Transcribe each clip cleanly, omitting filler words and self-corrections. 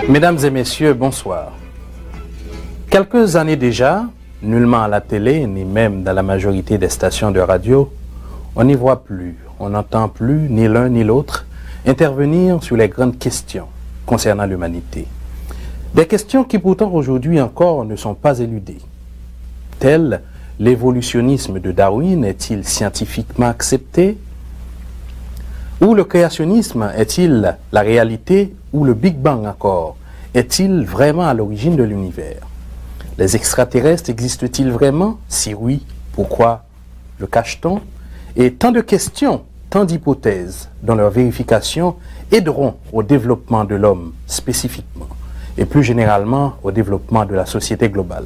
Mesdames et messieurs, bonsoir. Quelques années déjà, nullement à la télé, ni même dans la majorité des stations de radio, on n'y voit plus, on n'entend plus ni l'un ni l'autre intervenir sur les grandes questions concernant l'humanité. Des questions qui pourtant aujourd'hui encore ne sont pas éludées. Telles, l'évolutionnisme de Darwin est-il scientifiquement accepté? Ou le créationnisme est-il la réalité? Ou le Big Bang encore est-il vraiment à l'origine de l'univers? Les extraterrestres existent-ils vraiment? Si oui, pourquoi le cache-t-on? Et tant de questions, tant d'hypothèses dont leur vérification aideront au développement de l'homme spécifiquement et plus généralement au développement de la société globale.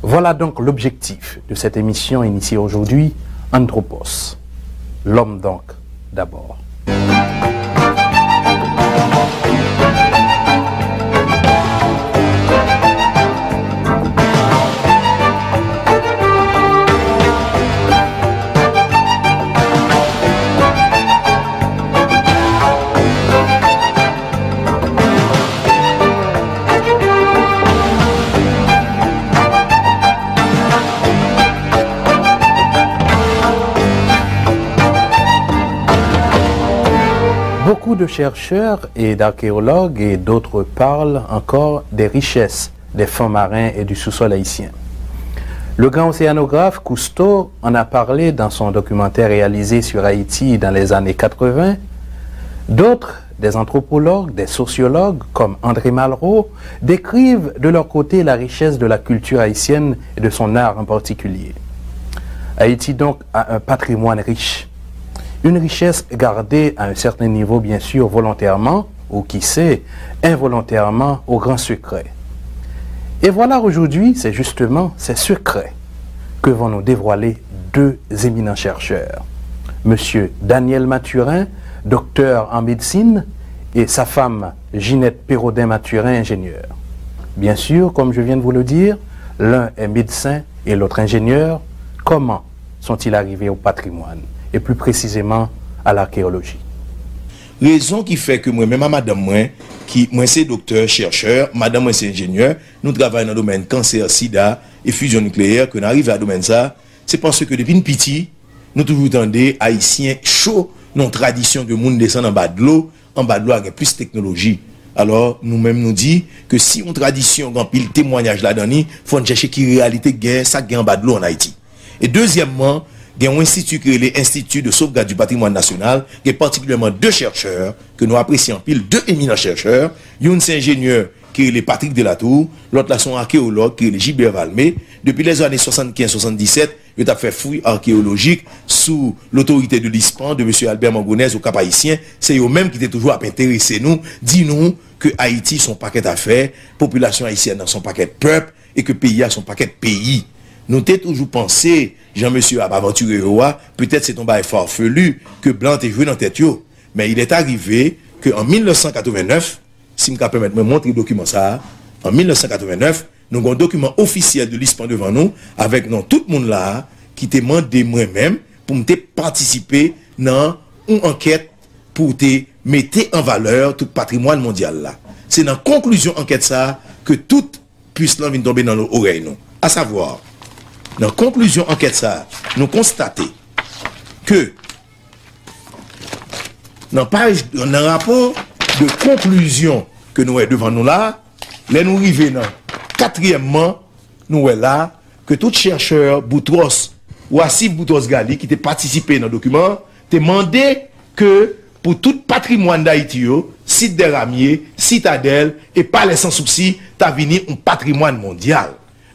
Voilà donc l'objectif de cette émission initiée aujourd'hui, Anthropos. L'homme donc, d'abord. Beaucoup de chercheurs et d'archéologues et d'autres parlent encore des richesses des fonds marins et du sous-sol haïtien. Le grand océanographe Cousteau en a parlé dans son documentaire réalisé sur Haïti dans les années 80. D'autres, des anthropologues, des sociologues comme André Malraux, décrivent de leur côté la richesse de la culture haïtienne et de son art en particulier. Haïti donc a un patrimoine riche. Une richesse gardée à un certain niveau, bien sûr, volontairement, ou qui sait, involontairement, au grand secret. Et voilà aujourd'hui, c'est justement ces secrets que vont nous dévoiler deux éminents chercheurs. Monsieur Daniel Mathurin, docteur en médecine, et sa femme Ginette Pérodin-Mathurin, ingénieure. Bien sûr, comme je viens de vous le dire, l'un est médecin et l'autre ingénieur. Comment sont-ils arrivés au patrimoine? Et plus précisément à l'archéologie. Raison qui fait que moi-même, madame, moi c'est docteur, chercheur, madame, moi c'est ingénieur, nous travaillons dans le domaine cancer, sida et fusion nucléaire, que nous arrivons à ce domaine ça, c'est parce que depuis une petite, nous toujours entendons haïtiens chauds, non tradition de monde descend en bas de l'eau avec plus de technologie. Alors, nous-mêmes nous disons que si on tradition, on pile témoignage là-dedans, il faut chercher qui réalité gagne, ça gagne en bas de l'eau en Haïti. Et deuxièmement, il y a un institut qui est l'Institut de sauvegarde du patrimoine national, qui est particulièrement deux chercheurs, que nous apprécions pile, deux éminents chercheurs. L'un c'est ingénieur, qui est le Patrick Delatour, l'autre là sont archéologues, qui est le Gilbert Valmé. Depuis les années 75-77, il a fait fouille archéologique sous l'autorité de l'ISPAN, de M. Albert Mangonès au Cap Haïtien. C'est eux-mêmes qui étaient toujours à intéresser nous, dis-nous que Haïti son paquet d'affaires, population haïtienne dans son paquet de peuple, et que pays a son paquet de pays. Nous avons toujours pensé, Jean-Monsieur a aventuré roi, peut-être c'est tombé farfelu que Blanc est joué dans tête yo. Mais il est arrivé qu'en 1989, si je me permets de me montrer le document ça, en 1989, nous avons un document officiel de l'ISPAN devant nous, avec tout le monde là, qui te demandé moi-même pour me participer dans une enquête pour te mettre en valeur tout le patrimoine mondial là. C'est dans la conclusion enquête ça que tout puisse vient tomber dans nos oreilles. À savoir, dans la conclusion enquête ça, nous constatons que dans le rapport de conclusion que nous avons devant nous là, nous arrivons dans quatrièmement, nous avons là que tout chercheur Boutros ou Assif Boutros Ghali qui a participé dans le document, a demandé que pour tout patrimoine d'Haïti, site des ramiers, citadelle et palais sans souci, tu as venu un patrimoine mondial.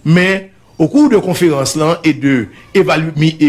Mais au cours de conférence là et de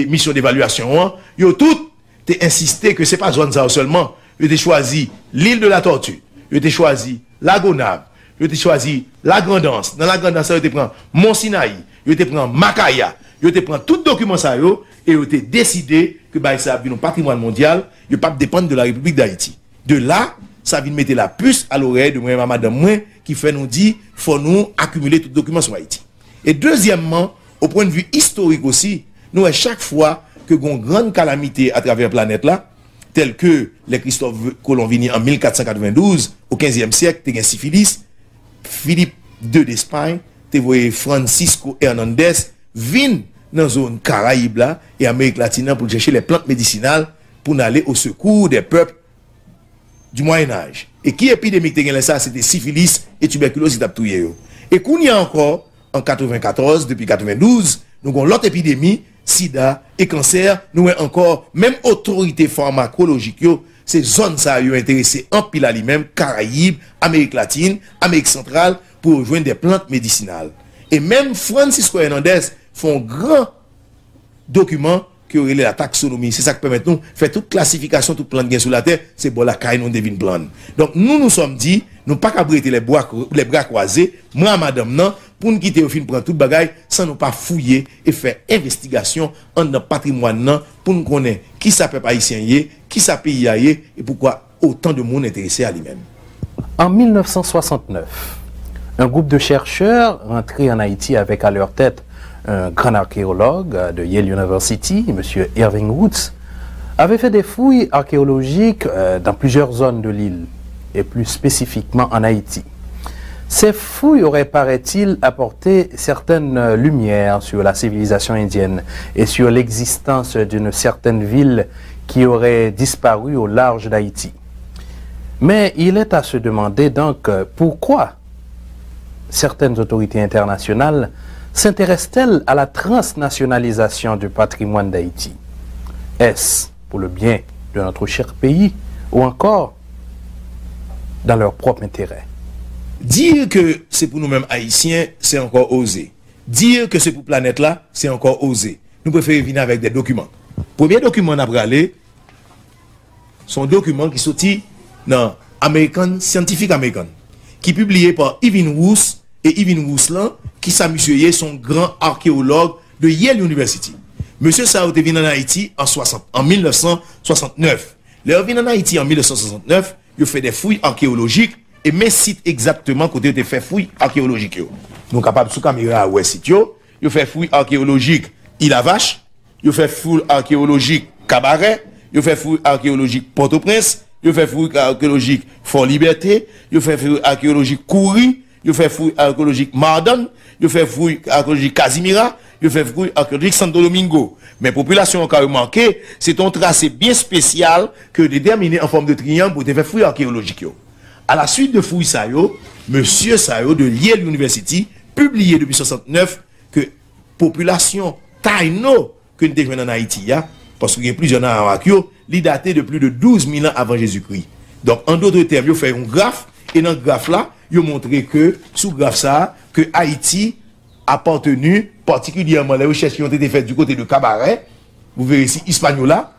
mission d'évaluation, yo tout t'es insisté que c'est pas zone ça seulement. Yo t'es choisi l'île de la Tortue, yo t'es choisi la Gonave, yo t'es choisi la Grandance. Dans la Grandance, yo t'es prend Mont Sinaï, yo t'es prend Makaya, yo t'es prend tout document ça yo et yo t'es décidé que bah ça vient un patrimoine mondial, yo pas dépendre de la République d'Haïti. De là, ça vient mettre la puce à l'oreille de moi madame moi qui fait nous dire faut nous accumuler tout document sur Haïti. Et deuxièmement, au point de vue historique aussi, nous, à chaque fois que une grande calamité à travers la planète là, telle que les Christophe Colomb vini en 1492, au 15e siècle, t'es syphilis, Philippe II d'Espagne, te voyé Francisco Hernandez, vin dans la zone Caraïbe là, et Amérique latine pour chercher les plantes médicinales pour aller au secours des peuples du Moyen-Âge. Et qui épidémie qui a ça, c'était syphilis et tuberculose qui a tué. Et qu'on y a encore, en 94, depuis 92, nous avons l'autre épidémie, sida et cancer, nous avons encore, même autorité pharmacologique, ces zones ça ont intéressé en pile à lui-même, Caraïbes, Amérique latine, Amérique centrale, pour rejoindre des plantes médicinales. Et même Francisco Hernandez font un grand document qui aurait la taxonomie. C'est ça qui permet nous faire toute classification, toute plante qui sur la terre, c'est bon la caille non devine plante. Donc nous sommes dit, nous pas qu'à brûler les bras croisés, moi madame non, pour nous quitter au fin prendre toute bagaille sans nous pas fouiller et faire investigation en notre patrimoine non, pour nous connaître qui ça peuple haïtien yé, qui ça pays yé et pourquoi autant de monde intéressé à lui-même. En 1969, un groupe de chercheurs rentrés en Haïti avec à leur tête un grand archéologue de Yale University, M. Irving Woods, avait fait des fouilles archéologiques dans plusieurs zones de l'île, et plus spécifiquement en Haïti. Ces fouilles auraient, paraît-il, apporté certaines lumières sur la civilisation indienne et sur l'existence d'une certaine ville qui aurait disparu au large d'Haïti. Mais il est à se demander donc pourquoi certaines autorités internationales s'intéresse-t-elle à la transnationalisation du patrimoine d'Haïti? Est-ce pour le bien de notre cher pays ou encore dans leur propre intérêt? Dire que c'est pour nous-mêmes haïtiens, c'est encore osé. Dire que c'est pour la planète là, c'est encore osé. Nous préférons venir avec des documents. Premier document qu'on a parlé, son document qui sorti dans American Scientific American, qui est publié par Irving Woods, et Irving Woods qui sa monsieur son grand archéologue de Yale University. Monsieur Sao est venu en Haïti en 1969. Il est venu en Haïti en 1969, il fait des fouilles archéologiques et mes sites exactement côté de fait fouilles archéologiques. Nous capable sous caméra ouais site il fait fouilles archéologiques Île-à-Vache, il fait fouilles archéologiques Cabaret, il fait fouilles archéologiques Port-au-Prince, il fait fouilles archéologiques Fort-Liberté, il fait fouilles archéologiques Kouri, il fait fouilles archéologiques Mardon, il fait fouilles archéologiques Casimira, il fait fouilles archéologiques Santo Domingo. Mais population a remarqué, c'est un tracé bien spécial que déterminé en forme de triangle pour faire fouilles archéologiques. À la suite de fouilles Sayo, monsieur Sayo de Yale University, publié depuis 1969 que population Taino que nous avons en Haïti, parce qu'il y a plusieurs ans à il daté de plus de 12 000 ans avant Jésus-Christ. Donc, en d'autres termes, il fait un graphe, et dans ce graphe-là, il a montré que, sous graphe ça, que Haïti appartenu, particulièrement les recherches qui ont été faites du côté de Cabaret, vous verrez ici, Hispaniola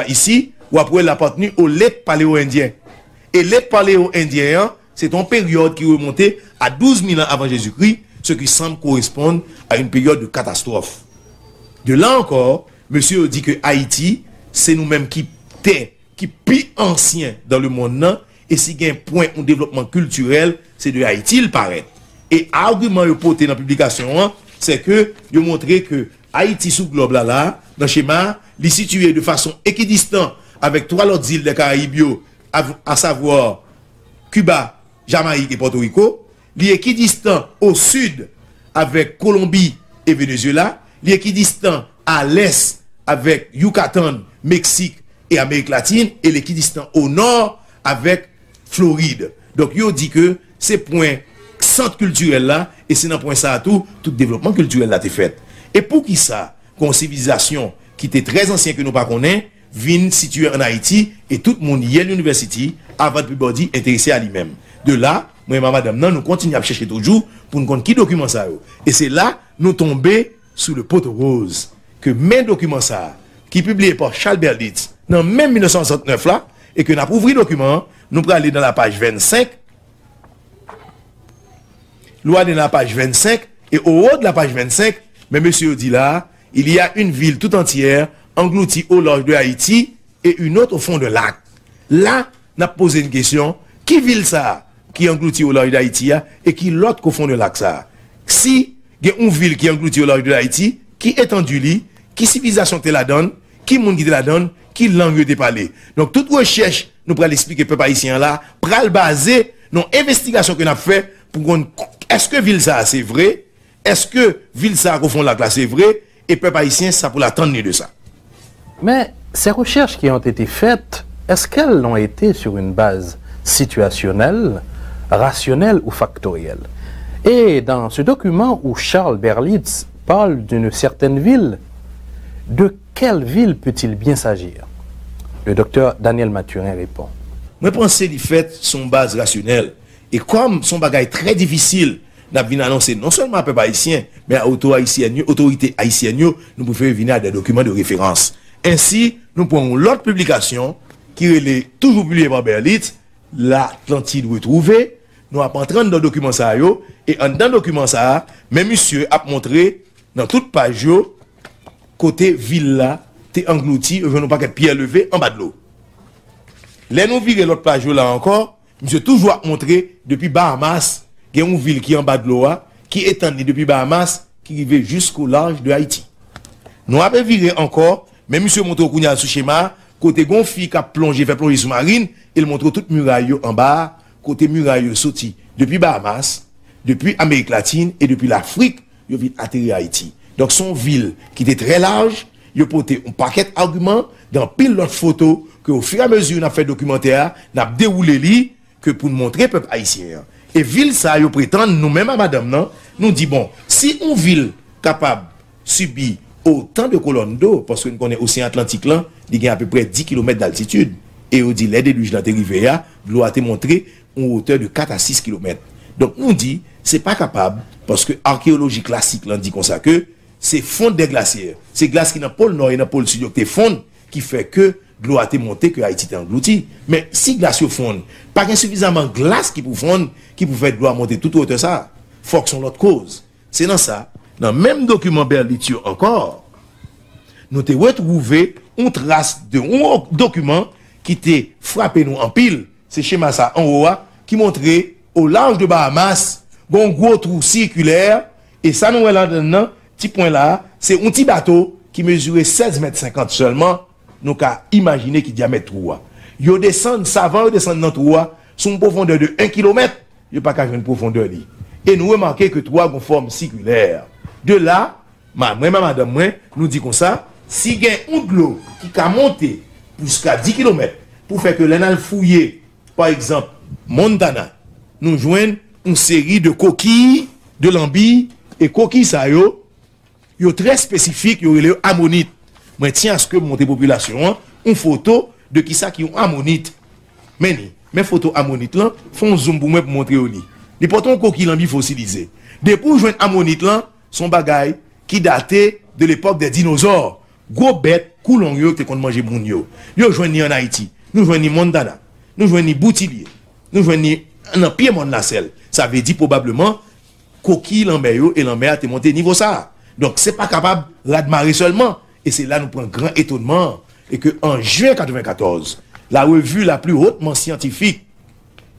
ici, ou après l'appartenu au lait paléo-indien. Et lait paléo-indien, c'est une période qui remontait à 12 000 ans avant Jésus-Christ, ce qui semble correspondre à une période de catastrophe. De là encore, monsieur dit que Haïti, c'est nous-mêmes qui plus ancien dans le monde, et si il y a un point de développement culturel, c'est de Haïti, il paraît. Et argument porté dans la publication, c'est que il montré que Haïti sous globe là, dans le schéma, il est situé de façon équidistante avec trois autres îles des Caraïbes, à savoir Cuba, Jamaïque et Porto Rico. Il est équidistant au sud avec Colombie et Venezuela. Il est équidistant à l'est avec Yucatan, Mexique et Amérique latine. Et l'équidistant au nord avec Floride. Donc, il dit que ces points centre culturel là, et c'est dans point ça à tout développement culturel là été fait. Et pour qui ça, qu'on civilisation qui était très ancien que nous pas connaît, vient situé en Haïti, et tout le monde Yale University, avant de body intéressé à lui-même. De là, moi et madame, non, nous continuons à chercher toujours pour nous connaître qui document ça. Et c'est là, nous tomber sous le poteau rose, que même document ça, qui est publié par Charles Berlitz, dans même 1969 là, et que nous avons ouvert le document, nous pourrons aller dans la page 25, loi de la page 25, et au haut de la page 25, mais monsieur dit là, il y a une ville tout entière engloutie au large de Haïti et une autre au fond de lac. Là, on a posé une question, qui ville ça qui engloutit au large d'Haïti et qui l'autre au fond de lac ça? Si il y a une ville qui engloutit au large de Haïti, qui étendue li, qui civilisation te la donne, qui monde qui te la donne, qui langue te parler. Donc toute recherche, nous pourrons l'expliquer peuple haïtien là, pral basé dans l'investigation que nous avons fait est-ce que ville ça c'est vrai? Est-ce que ville ça au fond la classe c'est vrai? Et peuple haïtien, ça pour l'attendre de ça. Mais ces recherches qui ont été faites, est-ce qu'elles ont été sur une base situationnelle, rationnelle ou factorielle? Et dans ce document où Charles Berlitz parle d'une certaine ville, de quelle ville peut-il bien s'agir? Le docteur Daniel Mathurin répond. Moi, pense que les faits sont base rationnelle. Et comme son bagage très difficile, nous avons annoncé non seulement à peuple haïtien, mais à autorité haïtienne, nous pouvons venir à des documents de référence. Ainsi, nous prenons l'autre publication qui est toujours publiée par Berlitz, l'Atlantide retrouvée. Nous avons entré dans le document ça, et dans le document ça, même monsieur a montré dans toute page, côté ville là, t'es englouti, je n'ai pas qu'à pied levé en bas de l'eau. Là, nous virons l'autre page là encore, monsieur toujours montré depuis Bahamas, il y a une ville qui est en bas de l'eau, qui est étendue depuis Bahamas, qui arrive jusqu'au large de Haïti. Nous avons viré encore, mais monsieur montre au sous schéma, côté gonfi qui a plongé, fait plonger sous-marine, il montre toute muraille en bas, côté muraille sorti depuis Bahamas, depuis Amérique latine et depuis l'Afrique, il vient atterrir à Haïti. Donc son ville qui était très large, il a porté un paquet d'arguments dans pile d'autres photos que au fur et à mesure on a fait documentaire, on a déroulé li que pour nous montrer peuple haïtien. Et ville ça yo prétend nous-mêmes à madame non, nous dit bon, si une ville capable subir autant de colonnes d'eau parce que nous connaissons l'océan Atlantique là, il y a à peu près 10 km d'altitude et on dit les déluges dans Rivière, l'eau a été montré en hauteur de 4 à 6 km. Donc on dit c'est pas capable parce que archéologie classique là dit comme ça que c'est fonte des glaciers. C'est glace qui dans le pôle nord et dans le pôle sud qui fondent qui fait que l'eau a été montée que Haïti est englouti. Mais si glace fondent, pas suffisamment de glace qui peut fondre, qui peut faire de l'eau monter tout autour de ça. Faut que son l'autre cause. C'est dans ça, dans le même document Berlitz encore, nous avons retrouvé une trace de un document qui était frappé nous en pile. C'est schéma ça en haut, qui montrait au large de Bahamas, un gros trou circulaire, et ça nous est là dedans, petit point là, c'est un petit bateau qui mesurait 16,50 mètres seulement. Nous avons imaginé qu'il diamètre trou. Ils descendent, savants, ils descendent dans le trou, sur une profondeur de 1 km, il n'y a pas qu'à une profondeur. Et nous remarquons que trou a une forme circulaire. De là, madame, nous dit comme ça, si il y a un de l'eau qui a monté jusqu'à 10 km, pour faire que l'on fouillé, par exemple, Montana, nous joignons une série de coquilles, de lambis, et coquilles, ça yo très spécifiques, yo les ammonites. Moi, tiens à ce que monter population, une photo de qui ça qui ont ammonite. Mais mes photos ammonite là, font zoom pour moi pour montrer au lit. Les potons coquilles lambi fossilisés. Depuis où joindre ammonite là, son bagay qui datait de l'époque des dinosaures. Gros bête, coulon yo qui te manger moun yo. Yo joindre en Haïti, nous joindre Montana, nous joindre Boutillier, nous joindre en Piémont Nacelle. Ça veut dire probablement coquille l'ambé yo et l'ambé a te monté niveau ça. Donc c'est pas capable d'admirer seulement. Et c'est là nous prenons grand étonnement. Et que en juin 1994, la revue la plus hautement scientifique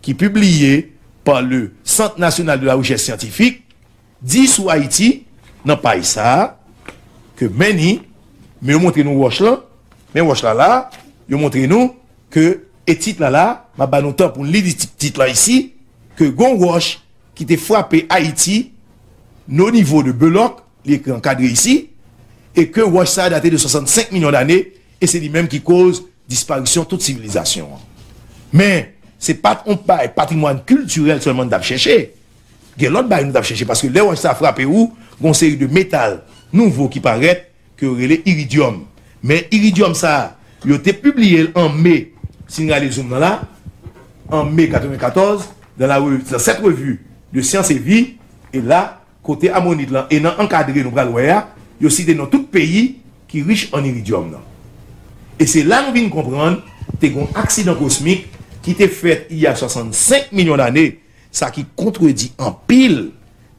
qui publiée par le Centre national de la recherche scientifique dit sur Haïti, dans pas ça, que mais montre nous wash là, mais wash là, ils montre nous que et titre là, ma ba nous temps pour lire titre là ici, que gon wash qui était frappé Haïti, nos niveaux de Beloc, les encadré ici, et que wash ça a daté de 65 millions d'années, et c'est lui-même qui cause disparition de toute civilisation. Mais c'est pas un patrimoine culturel seulement d'ab chercher. Il y a l'autre bail nous d'ab chercher parce que les wash ça a frappé où, une série de métal nouveau qui paraît que relais iridium. Mais iridium ça, il a été publié en mai, signalé zoom là, en mai 94, dans cette revue de Sciences et Vie, et là, côté ammonite là, et dans encadré nous braloya, il y a aussi dans tout pays qui est riche en iridium là. Et c'est là nous venons comprendre que un accident cosmique qui était fait il y a 65 millions d'années, ça qui contredit en pile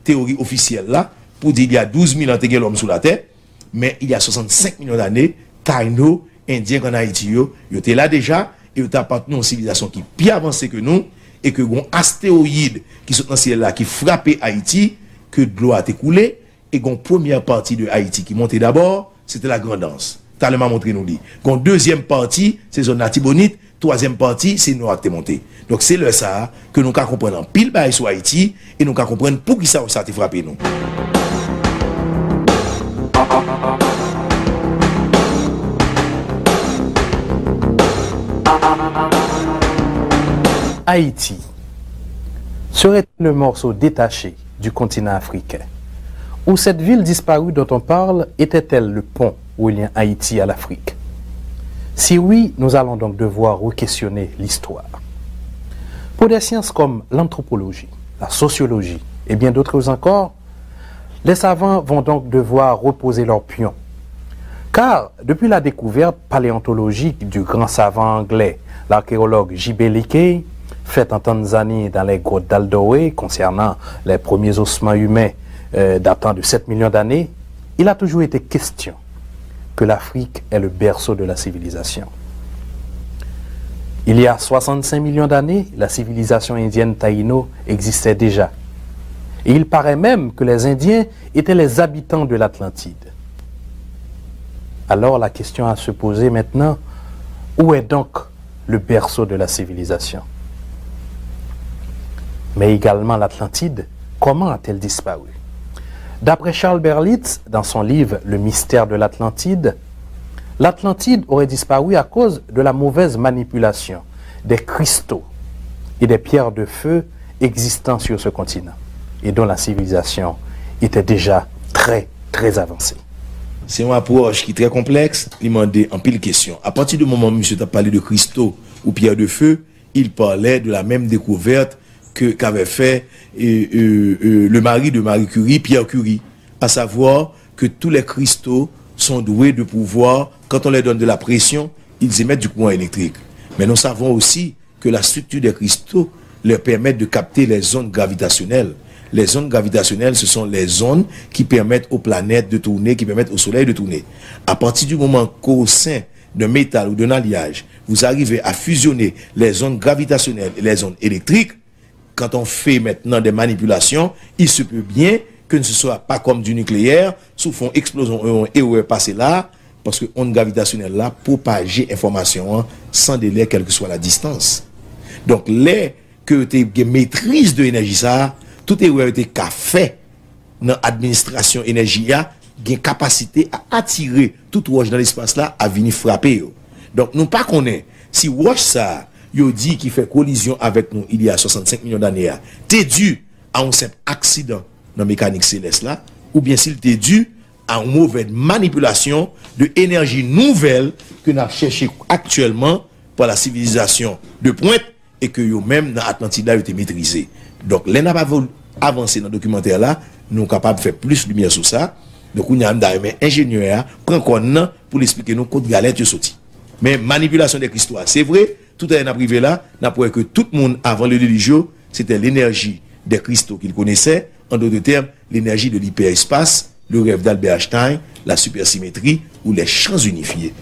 théorie officielle là, pour dire il y a 12 000 ans que l'homme sous la terre, mais il y a 65 millions d'années, Taino, Indien en Haïti, ils étaient là déjà, et ils appartenaient à une civilisation qui est plus avancée que nous, et que un astéroïde qui sont dans le ciel là, qui frappait Haïti, que de l'eau a été coulée, et une première partie de Haïti qui montait d'abord, c'était la Grande Anse. Talema montré nous dit. Une deuxième partie, c'est zone Natibonite, troisième partie, c'est nous qui monté. Donc c'est le ça que nous avons compris en pile bail sur Haïti et nous avons compris pour qui ça a frappé nous. Haïti serait le morceau détaché du continent africain, où cette ville disparue dont on parle était-elle le pont reliant Haïti à l'Afrique? Si oui, nous allons donc devoir re-questionner l'histoire. Pour des sciences comme l'anthropologie, la sociologie et bien d'autres encore, les savants vont donc devoir reposer leurs pions. Car depuis la découverte paléontologique du grand savant anglais, l'archéologue J.B. Leakey, faite en Tanzanie dans les grottes d'Aldoé concernant les premiers ossements humains datant de 7 millions d'années, il a toujours été question que l'Afrique est le berceau de la civilisation. Il y a 65 millions d'années, la civilisation indienne Taïno existait déjà. Et il paraît même que les Indiens étaient les habitants de l'Atlantide. Alors la question à se poser maintenant, où est donc le berceau de la civilisation? Mais également l'Atlantide, comment a-t-elle disparu? D'après Charles Berlitz, dans son livre « Le mystère de l'Atlantide », l'Atlantide aurait disparu à cause de la mauvaise manipulation des cristaux et des pierres de feu existant sur ce continent et dont la civilisation était déjà très, très avancée. C'est une approche qui est très complexe, il m'a demandé en pile question. À partir du moment où monsieur t'a parlé de cristaux ou pierres de feu, il parlait de la même découverte qu'avait fait le mari de Marie Curie, Pierre Curie, à savoir que tous les cristaux sont doués de pouvoir, quand on leur donne de la pression, ils émettent du courant électrique. Mais nous savons aussi que la structure des cristaux leur permet de capter les ondes gravitationnelles. Les ondes gravitationnelles, ce sont les ondes qui permettent aux planètes de tourner, qui permettent au soleil de tourner. À partir du moment qu'au sein d'un métal ou d'un alliage, vous arrivez à fusionner les ondes gravitationnelles et les ondes électriques, quand on fait maintenant des manipulations, il se peut bien que ce ne soit pas comme du nucléaire, sous fond explosion et où est passé là, parce que onde gravitationnelle là, propager information sans délai, quelle que soit la distance. Donc, les que tu as maîtrise de l'énergie, ça, tout est où été fait dans l'administration énergie, une capacité à attirer tout roche dans l'espace là, à venir frapper. Donc, nous pas connaît si roche ça, yo dit qui fait collision avec nous il y a 65 millions d'années, t'es dû à un simple accident dans la mécanique céleste là, ou bien s'il t'est dû à une mauvaise manipulation de énergie nouvelle que nous avons cherché actuellement par la civilisation de pointe et que yo même dans l'Atlantide a été maîtrisé. Donc, les n'a pas avancé dans le documentaire là, nous sommes capables de faire plus de lumière sur ça. Donc, nous avons un ingénieur prend qu'on pour l'expliquer nous code galette de sorti. Mais manipulation des cristaux, c'est vrai. Tout à l'heure, privé là, n'a pas que tout le monde avant le religieux, c'était l'énergie des cristaux qu'il connaissait. En d'autres termes, l'énergie de l'hyperespace, le rêve d'Albert Einstein, la supersymétrie ou les champs unifiés.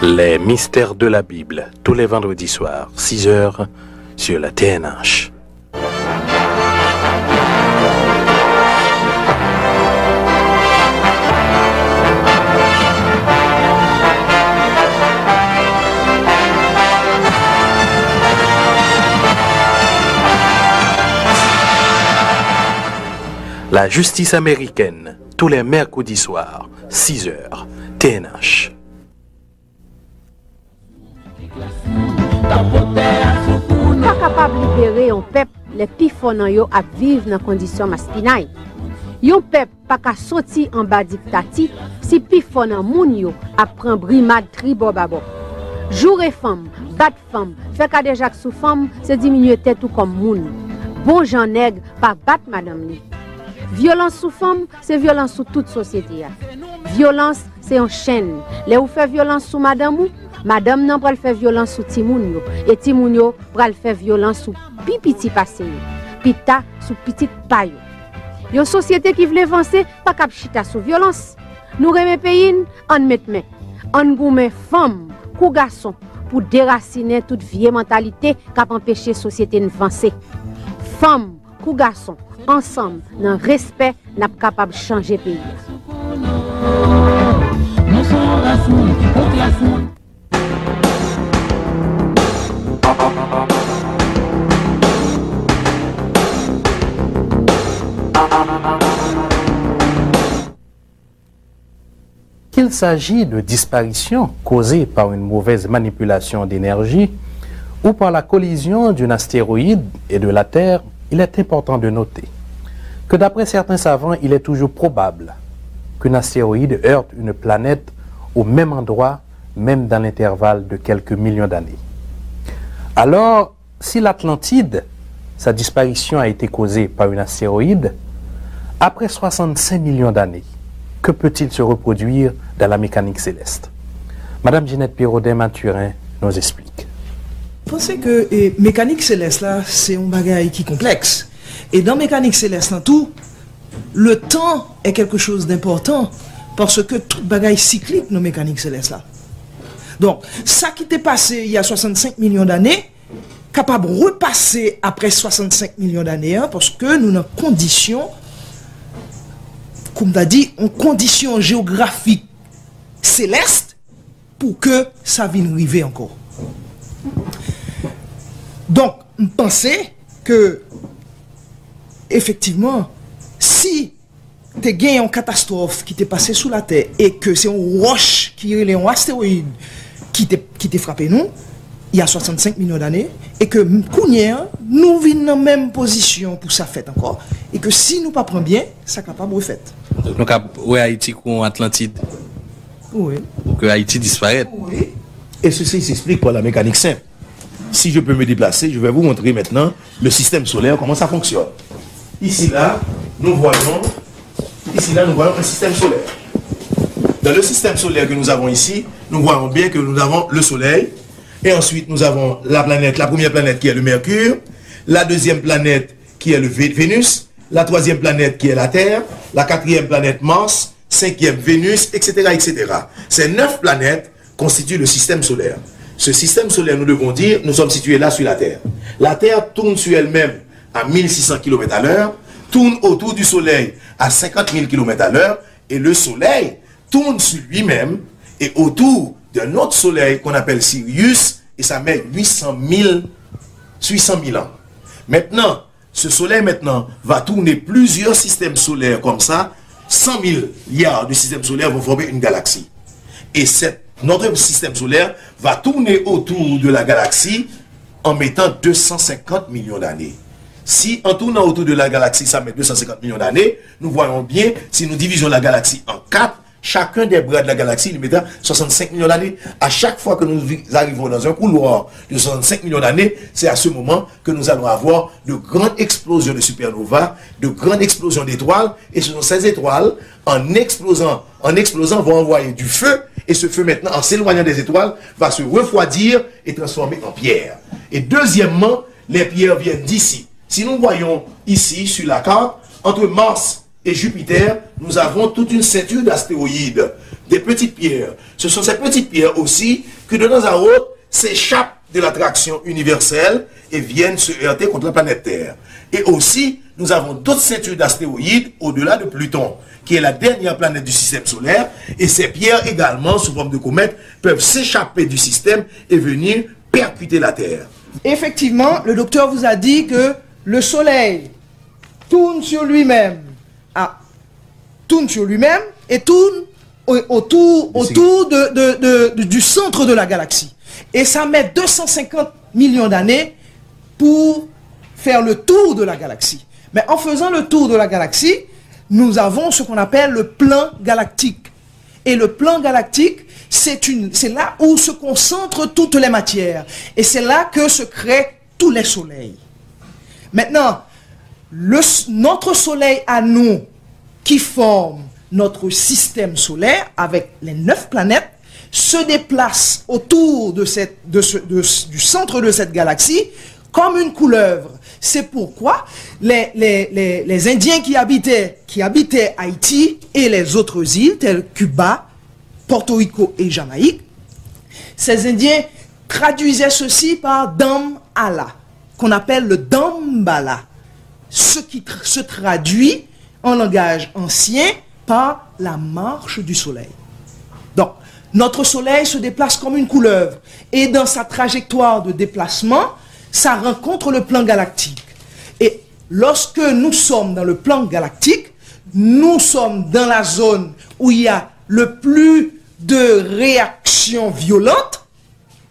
Les mystères de la Bible, tous les vendredis soirs, 6h, sur la TNH. La justice américaine, tous les mercredis soirs, 6h, TNH. Pas capable de libérer un peuple, les pifonans yo à vivre dans conditions maspinailles. Yon peuple pas qu'à sortir en bas dictatif si pifonan moun yo à prendre brimade tribo babo. Jour et femme, battre femme, faire cas déjà sous femme, c'est diminuer tête tout comme moun. Bon Jean nègre, pas battre madame li. Violence sous femme, c'est violence sous toute société. Violence, c'est en chaîne. Les ou fait violence sous madame ou, madame nan pral faire violence sous timoun yo. Et timoun yo pral faire violence sous pipiti passé yo. Pita sous petit payo. Yon société qui veut avancer, pas cap chita sous violence. Nous remet pays, en met main. En goumen femme, kou garçon, pour déraciner toute vieille mentalité qui a empêché la société d'avancer. Femme, kou garçon, ensemble, dans le respect, n'a pas capable de changer le pays. Qu'il s'agit de disparitions causées par une mauvaise manipulation d'énergie ou par la collision d'un astéroïde et de la Terre, il est important de noter que d'après certains savants, il est toujours probable qu'un astéroïde heurte une planète au même endroit, même dans l'intervalle de quelques millions d'années. Alors, si l'Atlantide, sa disparition a été causée par un astéroïde, après 65 millions d'années, que peut-il se reproduire dans la mécanique céleste? Madame Ginette Pérodin-Mathurin nous explique. Pensez que mécanique céleste là, c'est un bagage qui est complexe. Et dans mécanique céleste en tout, le temps est quelque chose d'important parce que tout bagage cyclique dans mécanique céleste là. Donc, ça qui t'est passé il y a 65 millions d'années, capable de repasser après 65 millions d'années, hein, parce que nous avons conditions, comme tu as dit, en conditions géographiques célestes pour que ça vienne arriver encore. Donc, je pensais que, effectivement, si tu as gagné une catastrophe qui t'est passée sous la Terre et que c'est une roche qui est un astéroïde qui t'est frappé nous, il y a 65 millions d'années, et que nous venons dans la même position pour ça fait encore, et que si nous ne prenons pas bien, ça n'est capable de refaire. Donc, oui, Haïti ou Atlantide. Oui. Pour que Haïti disparaisse. Oui. Et ceci s'explique par la mécanique simple. Si je peux me déplacer, je vais vous montrer maintenant le système solaire, comment ça fonctionne. Ici, là, nous voyons un système solaire. Dans le système solaire que nous avons ici, nous voyons bien que nous avons le Soleil, et ensuite nous avons la première planète qui est le Mercure, la deuxième planète qui est le Vénus, la troisième planète qui est la Terre, la quatrième planète Mars, cinquième Vénus, etc., etc. Ces 9 planètes constituent le système solaire. Ce système solaire, nous devons dire, nous sommes situés là sur la Terre. La Terre tourne sur elle-même à 1600 km à l'heure, tourne autour du Soleil à 50 000 km à l'heure, et le Soleil tourne sur lui-même et autour d'un autre Soleil qu'on appelle Sirius, et ça met 800 000 ans. Maintenant, ce Soleil va tourner plusieurs systèmes solaires comme ça, 100 000 milliards de systèmes solaires vont former une galaxie. Et notre système solaire va tourner autour de la galaxie en mettant 250 millions d'années. Si en tournant autour de la galaxie, ça met 250 millions d'années, nous voyons bien, si nous divisons la galaxie en 4, chacun des bras de la galaxie, nous mettons 65 millions d'années. À chaque fois que nous arrivons dans un couloir de 65 millions d'années, c'est à ce moment que nous allons avoir de grandes explosions de supernovas, de grandes explosions d'étoiles, et ce sont ces étoiles, en explosant, vont envoyer du feu, et ce feu maintenant, en s'éloignant des étoiles, va se refroidir et transformer en pierre. Et deuxièmement, les pierres viennent d'ici. Si nous voyons ici, sur la carte, entre Mars et Jupiter, nous avons toute une ceinture d'astéroïdes, des petites pierres. Ce sont ces petites pierres aussi que de temps à autre s'échappent de l'attraction universelle et viennent se heurter contre la planète Terre. Et aussi, nous avons d'autres ceintures d'astéroïdes au-delà de Pluton, qui est la dernière planète du système solaire, et ces pierres également, sous forme de comètes, peuvent s'échapper du système et venir percuter la Terre. Effectivement, le docteur vous a dit que le Soleil tourne sur lui-même, et tourne autour du centre de la galaxie. Et ça met 250 millions d'années pour faire le tour de la galaxie. Mais en faisant le tour de la galaxie, nous avons ce qu'on appelle le plan galactique. Et le plan galactique, c'est là où se concentrent toutes les matières. Et c'est là que se créent tous les soleils. Maintenant, notre soleil à nous, qui forme notre système solaire avec les 9 planètes, se déplace autour de du centre de cette galaxie comme une couleuvre. C'est pourquoi les Indiens qui habitaient Haïti et les autres îles, telles Cuba, Porto Rico et Jamaïque, ces Indiens traduisaient ceci par Dambala, qu'on appelle le Dambala, ce qui se traduit en langage ancien par la marche du soleil. Donc, notre soleil se déplace comme une couleuvre, et dans sa trajectoire de déplacement, ça rencontre le plan galactique. Et lorsque nous sommes dans le plan galactique, nous sommes dans la zone où il y a le plus de réactions violentes,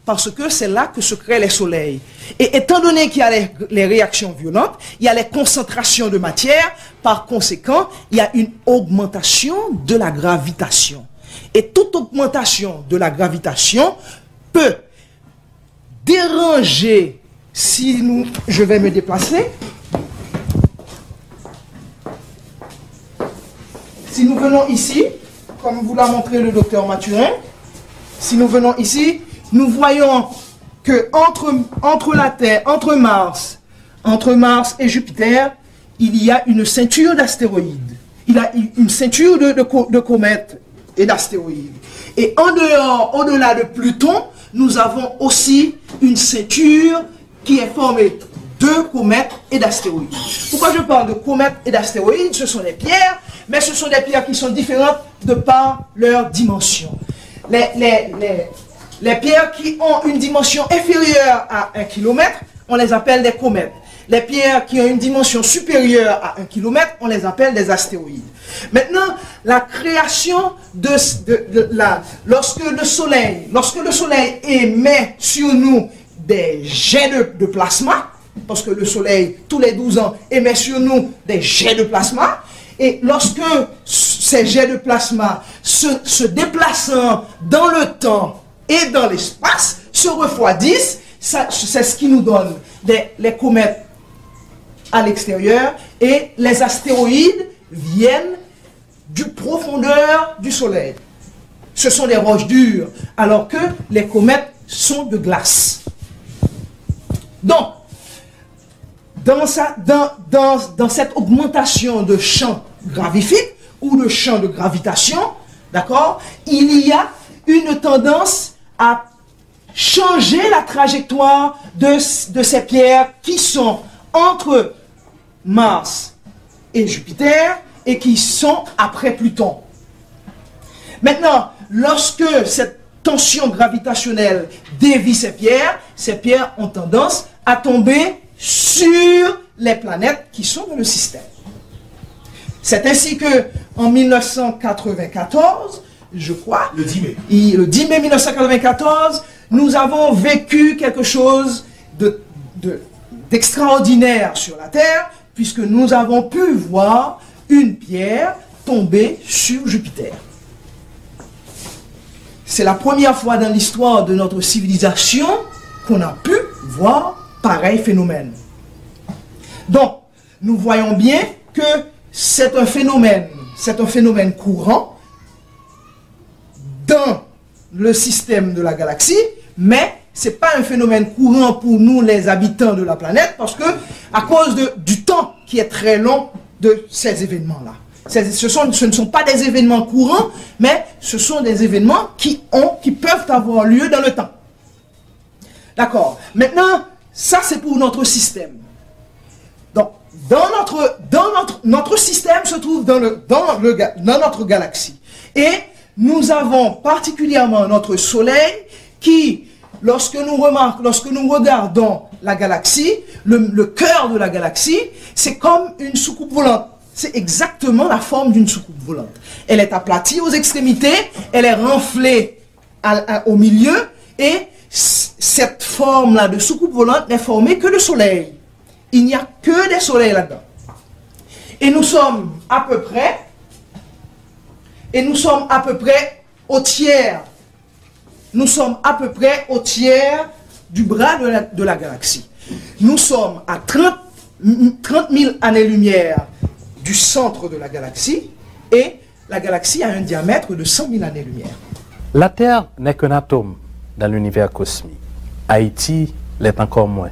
parce que c'est là que se créent les soleils. Et étant donné qu'il y a les réactions violentes, il y a les concentrations de matière, par conséquent, il y a une augmentation de la gravitation. Et toute augmentation de la gravitation peut déranger, je vais me déplacer. Si nous venons ici, comme vous l'a montré le docteur Mathurin, si nous venons ici, nous voyons que entre la Terre, entre Mars et Jupiter, il y a une ceinture d'astéroïdes. Il y a une ceinture de comètes et d'astéroïdes. Et en dehors, au-delà de Pluton, nous avons aussi une ceinture qui est formée de comètes et d'astéroïdes. Pourquoi je parle de comètes et d'astéroïdes? Ce sont des pierres, mais ce sont des pierres qui sont différentes de par leur dimension. Les pierres qui ont une dimension inférieure à 1 km, on les appelle des comètes. Les pierres qui ont une dimension supérieure à 1 km, on les appelle des astéroïdes. Maintenant, la création lorsque le soleil émet sur nous des jets de plasma, parce que le soleil, tous les 12 ans, émet sur nous des jets de plasma, et lorsque ces jets de plasma se déplaçant dans le temps et dans l'espace se refroidissent, c'est ce qui nous donne les comètes à l'extérieur, et les astéroïdes viennent du profondeur du soleil. Ce sont des roches dures, alors que les comètes sont de glace. Donc, dans cette augmentation de champ gravifique ou de champ de gravitation, d'accord, il y a une tendance à changer la trajectoire de ces pierres qui sont entre Mars et Jupiter et qui sont après Pluton. Maintenant, lorsque cette tension gravitationnelle dévie ces pierres ont tendance à tomber sur les planètes qui sont dans le système. C'est ainsi que en 1994, je crois, le 10 mai 1994, nous avons vécu quelque chose d'extraordinaire sur la Terre, puisque nous avons pu voir une pierre tomber sur Jupiter. C'est la première fois dans l'histoire de notre civilisation qu'on a pu voir pareil phénomène. Donc, nous voyons bien que c'est un phénomène courant dans le système de la galaxie, mais ce n'est pas un phénomène courant pour nous, les habitants de la planète, parce que, à cause du temps qui est très long de ces événements-là. Ce ne sont pas des événements courants, mais ce sont des événements qui peuvent avoir lieu dans le temps. D'accord. Maintenant, ça c'est pour notre système. Donc, notre système se trouve dans notre galaxie. Et nous avons particulièrement notre Soleil qui, lorsque nous regardons la galaxie, le cœur de la galaxie, c'est comme une soucoupe volante. C'est exactement la forme d'une soucoupe volante. Elle est aplatie aux extrémités, elle est renflée au milieu, et cette forme-là de soucoupe volante n'est formée que de soleil. Il n'y a que des soleils là-dedans. Et nous sommes à peu près au tiers nous sommes à peu près au tiers du bras de la galaxie. Nous sommes à 30 000 années-lumière du centre de la galaxie et la galaxie a un diamètre de 100 000 années-lumière. La Terre n'est qu'un atome dans l'univers cosmique. Haïti l'est encore moins.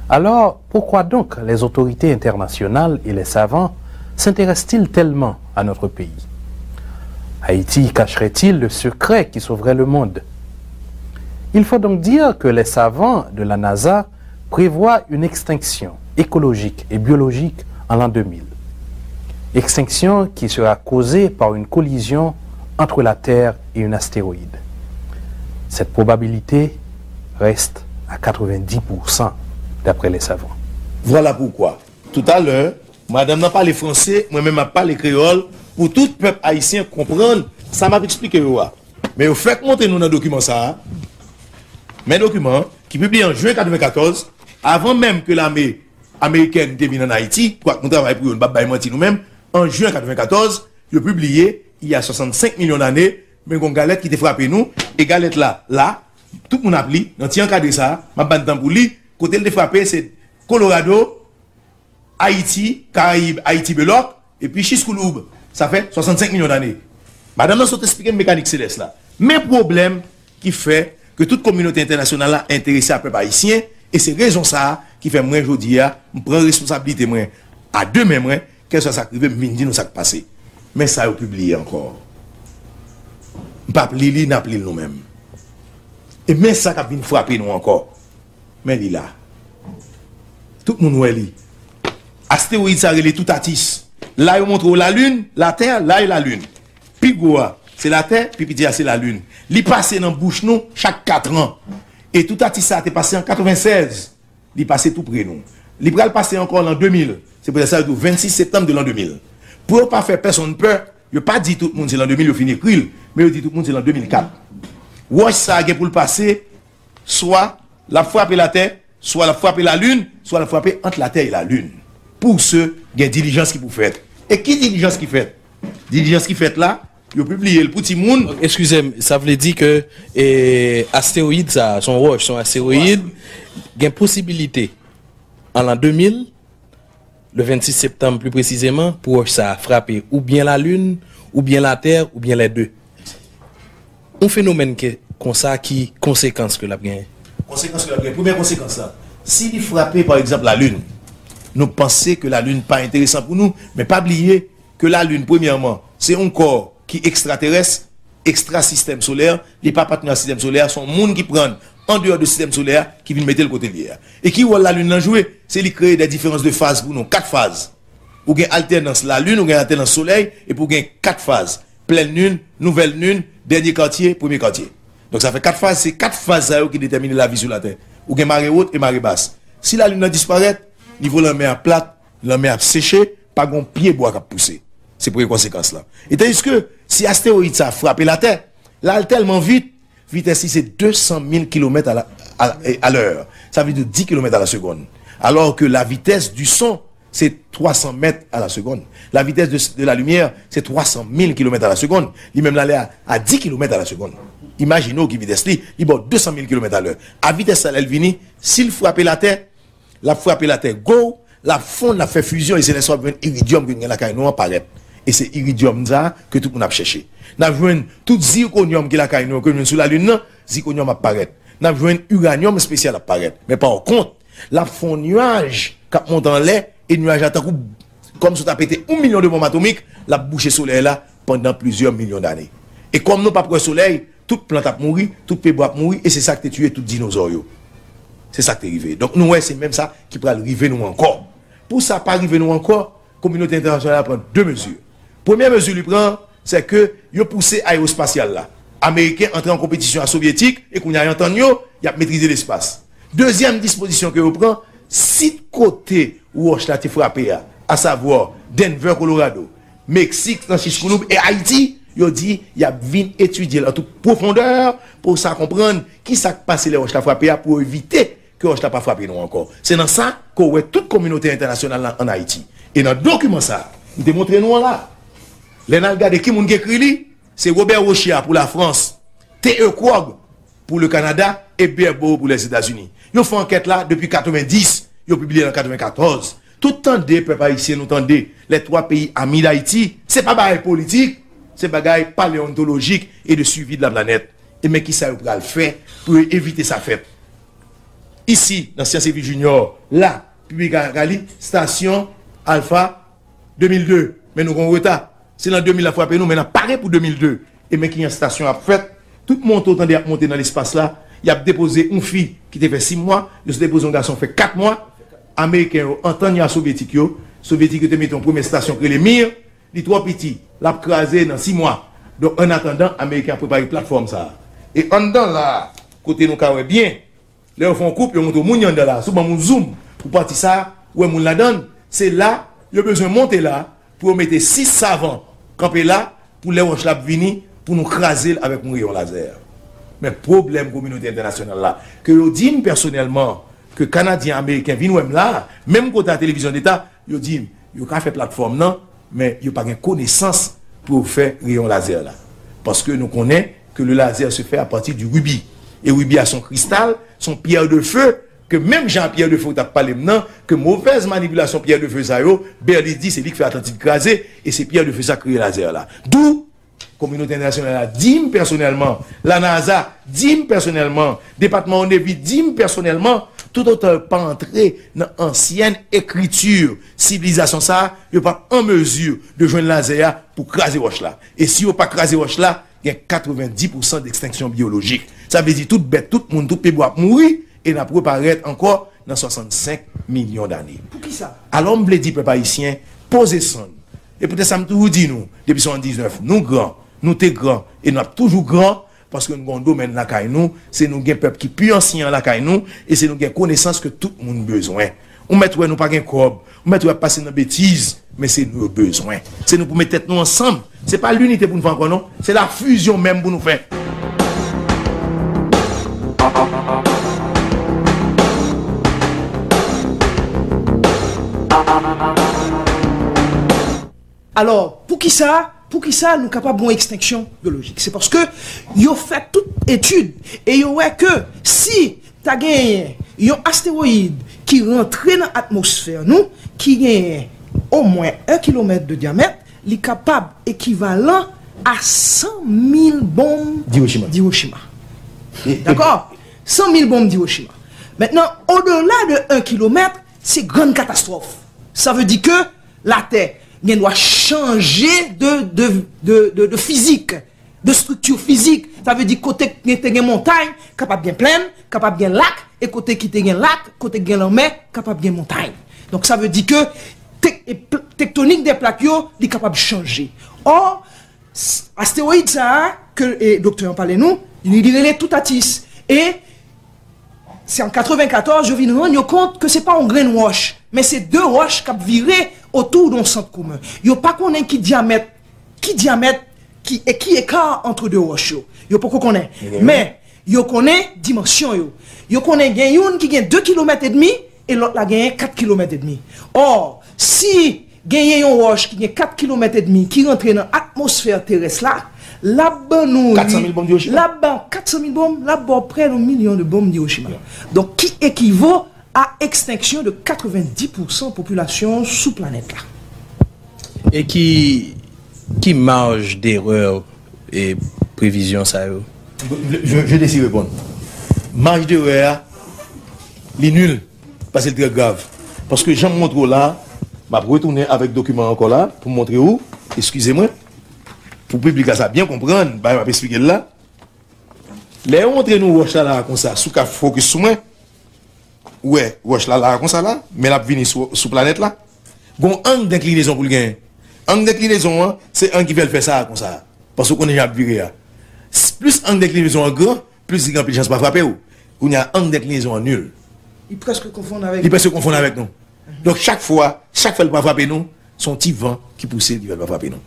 Alors, pourquoi donc les autorités internationales et les savants s'intéressent-ils tellement à notre pays? Haïti cacherait-il le secret qui sauverait le monde? Il faut donc dire que les savants de la NASA prévoient une extinction écologique et biologique en l'an 2000. Extinction qui sera causée par une collision entre la Terre et un astéroïde. Cette probabilité reste à 90% d'après les savants. Voilà pourquoi. Tout à l'heure, madame n'a pas les français, moi-même n'a pas les créoles, pour tout peuple haïtien comprendre, ça m'a expliqué. Mais au fait, montez-nous dans le document ça. Mes documents, qui publient en juin 1994, avant même que l'armée américaine vienne en Haïti, quoi qu'on travaille pour nous-mêmes, en juin 1994, le publié, il y a 65 millions d'années, mais une galette qui te frappé nous, et galette là, tout le monde a pris, dans le cadre de ça, ma bande pour lui, côté le frappé, c'est Colorado, Haïti, Caraïbes, Haïti, Beloc, et puis Chiskouloub. Ça fait 65 millions d'années. Madame, nous sommes expliqué une mécanique céleste là. Mais problème qui fait que toute communauté internationale a intéressé à peuple haïtien, et c'est raison ça qui fait moi aujourd'hui, je prends responsabilité moi à demain moi, qu'elle soit sacrifiée, je me dis nous ça qui passé. Mais ça a publié encore. Pas lili n'a plus nous-mêmes. Et même ça qui a frappé nous encore. Mais il là. Tout le monde voit lui. Astéroïde ça relève tout atis. Là il montre la lune, la terre, là il la lune. Puis Goa, c'est la terre, puis Pidia c'est la lune. Il passe dans bouche nous chaque 4 ans. Et tout atis ça a été passé en 96. Il passé tout près nous. Il va passer encore en 2000. C'est pour ça que le 26 septembre de l'an 2000. Pour ne pas faire personne peur, il n'a pas dit tout le monde c'est l'an 2000, il finit krill, mais il dit tout le monde c'est l'an 2004. Watch ça a pour le passer, soit la frapper la terre, soit la frapper la lune, soit la frapper entre la terre et la lune. Pour ceux qui ont une diligence qui pour faire. Et qui diligence qui fait? Diligence qui fait là, il a publié le petit monde. Excusez-moi, ça veut dire que astéroïdes, ça, son roche, son astéroïde, il y a une possibilité en l'an 2000, le 26 septembre plus précisément, pour ça frapper ou bien la lune, ou bien la terre, ou bien les deux. Un phénomène comme ça qui conséquence que la gagne. Conséquence que la gagne. Première conséquence là. S'il frappait par exemple la lune, nous pensons que la lune n'est pas intéressante pour nous, mais pas oublier que la lune, premièrement, c'est un corps qui est extraterrestre, extra-système solaire, les pas partenaires système solaire, sont monde qui prennent en dehors du système solaire, qui viennent mettre le côté lié. Et qui voit la lune en jouer, c'est lui créer des différences de phase pour nous, 4 phases. Ou gain alternance la lune, ou gain alternance soleil, et pour gain 4 phases. Pleine lune, nouvelle lune, dernier quartier, premier quartier. Donc ça fait 4 phases, c'est 4 phases qui déterminent la vie sur la Terre. Ou gain marée haute et marée basse. Si la lune disparaît, niveau la mer plate, la mer séché, pas gon pied bois qui pousser. C'est pour les conséquences là. Et tandis que si astéroïde ça frappe la Terre, là elle tellement vite, vitesse c'est 200 000 km à l'heure. Ça veut dire 10 km à la seconde. Alors que la vitesse du son, c'est 300 mètres à la seconde. La vitesse de la lumière, c'est 300 000 km à la seconde. Lui-même là à 10 km à la seconde. Imaginez qui vitesse li, il bat 200 000 km à l'heure. À vitesse elle vini, s'il frappe la Terre, go, la fonde la fait fusion et c'est un iridium que la caille nous apparaît. Et c'est iridium ça que tout le monde a cherché. N'a joué tout zirconium qui la caille nous que nous sur la lune, zirconium apparaît. N'a joué uranium spécial apparaît. Mais par contre, la fond nuage qui monte en l'air et nuage attaque comme si tu as pété 1 million de bombes atomiques, la bouche soleil là pendant plusieurs millions d'années. Et comme nous pas pour le soleil, toute plante a mouru, tout pébo a mouru et c'est ça qui a tué tout dinosaure. C'est ça qui est arrivé. Donc nous c'est même ça qui peut arriver nous encore. Pour ça pas arriver nous encore, la communauté internationale prend 2 mesures. Première mesure lui prend, c'est que il poussé aérospatial là. Américains entrent en compétition à soviétique et qu'on y a entendu, il a maîtrisé l'espace. Deuxième disposition que vous prend, si côté où là t'es frappé à savoir Denver, Colorado, Mexique, Francisco et Haïti, il dit il a vient étudier en toute profondeur pour ça comprendre qui s'est passé les roches frappé pour éviter que roche pas frappé nous encore. C'est dans ça que toute communauté internationale en Haïti. Et dans le document ça, il démontre nous là. Les nalga de qui moun écrit c'est Robert Rochia pour la France TE Quag pour le Canada et Berbo pour les États-Unis. Ils font enquête là depuis 90, ils ont publié en 94. Tout temps des peuples haïtiens, nous entendez, les 3 pays amis d'Haïti, c'est pas bagaille politique, c'est bagaille paléontologique et de suivi de la planète. Et mais qui ça va le faire pour éviter sa fête? Ici, dans Sciences et Vie Junior, là, Public Gali, station Alpha 2002. Mais nous avons retard. C'est dans 2000 la frappé nous, mais nous pareil pour 2002. Et mais qui y a une station à fait, tout le monde entendait à monter dans l'espace là. Il a déposé une fille qui était fait 6 mois, il a déposé un garçon fait 4 mois. Américains entendent à soviétique, soviétique te mis en première station que les Mir, les 3 petits, l'a crasé dans 6 mois. Donc en attendant, Américains préparent une plateforme ça. Et en dedans là, côté nous carré bien, là ils font coupe, ils montent au moun yanda là, souvent mon zoom pour partir ça, ouais moun la donne, c'est là, il y a besoin de monter là pour mettre 6 savants camper là pour les roches là venir pour nous craser avec un rayon laser. Mais problème communauté internationale là, que je dis personnellement que Canadiens, Américains viennent là, même côté la télévision d'État, je dis, ils ont fait plateforme non, mais ils n'ont pas de connaissance pour faire rayon laser là. Parce que nous connaissons que le laser se fait à partir du rubis. Et rubis a son cristal, son pierre de feu, que même Jean-Pierre de Feu t'a parlé maintenant, que mauvaise manipulation pierre de feu ça yo, Berlitz dit c'est lui qui fait Atlantique crasé, et c'est pierre de feu ça crée laser là. D'où communauté internationale a dit personnellement, la NASA dit personnellement, département on Navy dit personnellement, tout autant pas entrer dans ancienne écriture, civilisation ça, il pas en mesure de joindre laser pour craser roche là. Et si on pas craser roche là, il y a 90% d'extinction biologique. Ça veut dire tout bête, tout le monde, tout pays doit mourir et n'a préparé encore dans 65 millions d'années. Pour qui ça? Alors, on me dit, peuple haïtien, posez son. Et peut-être ça me tout dit nous, depuis 79, nous grands, nous t'es grands, et nous sommes toujours grands, parce que nous avons un domaine là, nous, c'est nous un peuple qui plus ancien là, nous, et c'est nous une connaissance que tout le monde a besoin. On met nous pas un corps, on met passer dans bêtises, mais c'est nos besoins. C'est nous pour mettre tête nous ensemble. C'est pas l'unité pour nous faire encore non, c'est la fusion même pour nous faire. Alors, pour qui ça, nous sommes capables d'une extinction biologique? C'est parce que ils fait toute étude et ils voient que si tu as gagné un astéroïde qui rentre dans l'atmosphère, nous, qui gagne au moins 1 km de diamètre, il est capable équivalent à 100 000 bombes d'Hiroshima. D'accord? 100 000 bombes d'Hiroshima. Maintenant, au-delà de 1 km, c'est grande catastrophe. Ça veut dire que la Terre doit changer de physique, de structure physique. Ça veut dire côté qui est une montagne, capable bien pleine, capable bien lac, et côté qui est un lac, côté qui est en mer, capable bien montagne. Donc ça veut dire que tectonique des plaques, est capable de changer. Or, astéroïde ça, que le docteur en parlait nous, il est tout atis. Et c'est en 94, je viens de me rendre compte que ce n'est pas un grain de roche, mais c'est 2 roches qui ont viré autour d'un centre commun. Il n'y a pas qu'on ait qui diamètre, qui écart entre 2 roches. Il n'y a pas qu'on connaît. Mais, il y a qu'on ait dimension. Il y a qu'on ait une qui gagne 2,5 km et l'autre la gagne 4,5 km. Or, si gagne une roche qui gagne 4,5 km qui rentre dans l'atmosphère terrestre là, là-bas nous 400 000 bombes d'Hiroshima. Là-bas 400 000 bombes, là-bas près d'un million de bombes d'Hiroshima. Donc qui équivaut à extinction de 90% population sous planète là. Et qui marge d'erreur et prévision ça yo? Je décide de répondre. Marge d'erreur, il est nul, parce que c'est très grave. Parce que j'en montre là, je vais retourner avec document encore là, pour montrer où, excusez-moi, pour publier ça bien comprendre, je vais expliquer là. Les montrer nous roche là comme ça, sous qu'à focus sur moi. Ouais, roche là comme ça là, mais là venir sous planète là. Bon angle d'inclinaison pour le gain. Angle d'inclinaison, c'est un qui veut faire ça comme ça. Parce qu'on est déjà viré. Plus angle d'inclinaison grand, plus il y a de chance pas frapper ou. On y a angle d'inclinaison nul. Il presque confond avec. Il presque confond avec nous. Donc chaque fois il va frapper nous, son petit vent qui pousse, il va frapper nous.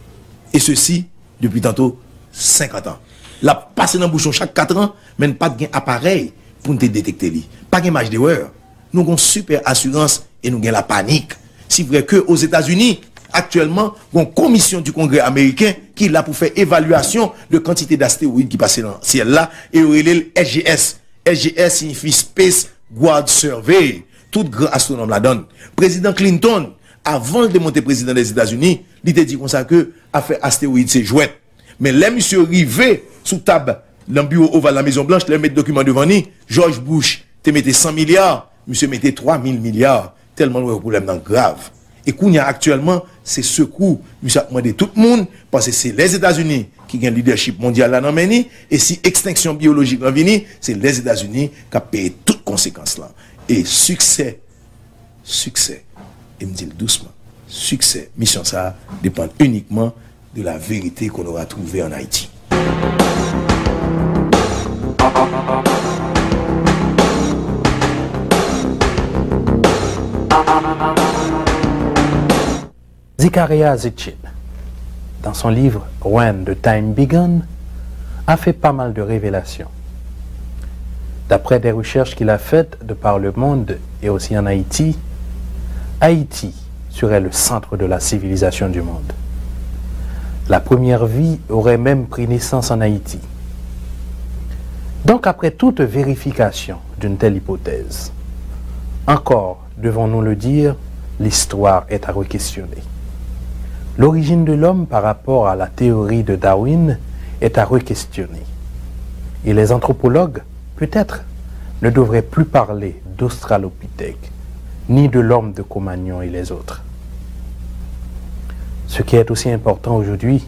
Et ceci depuis tantôt 50 ans. La passer dans le bouchon chaque 4 ans, mais pas de appareil pour nous détecter. Pas de marge d'erreur. Nous avons super assurance et nous avons la panique. Si vrai que aux États-Unis, actuellement une commission du Congrès américain qui est là pour faire évaluation de quantité d'astéroïdes qui passent dans le ciel là, et il y a le SGS. SGS signifie Space Guard Survey. Tout grand astronome la donne. Président Clinton, avant de monter président des États-Unis, il a dit comme ça que affaire astéroïde c'est jouette. Mais là, monsieur rivé sous table dans le bureau ovale de la Maison Blanche, les mettre document devant lui, George Bush, te mettait 100 milliards, monsieur mettait 3000 milliards. Tellement le problème dans grave. Et qu'on y a actuellement, c'est ce coup, monsieur a demandé tout le monde, parce que c'est les États-Unis qui ont le leadership mondial là dans Meni, et si extinction biologique va venir, c'est les États-Unis qui ont payé toutes conséquences là. Et succès, et me dit doucement, succès, mission ça dépend uniquement de la vérité qu'on aura trouvée en Haïti. Zecharia Sitchin, dans son livre When the Time Began, a fait pas mal de révélations. D'après des recherches qu'il a faites de par le monde et aussi en Haïti, Haïti serait le centre de la civilisation du monde. La première vie aurait même pris naissance en Haïti. Donc après toute vérification d'une telle hypothèse, encore devons-nous le dire, l'histoire est à re-questionner. L'origine de l'homme par rapport à la théorie de Darwin est à re-questionner. Et les anthropologues, peut-être, ne devraient plus parler d'Australopithèque, ni de l'homme de Cro-Magnon et les autres. Ce qui est aussi important aujourd'hui,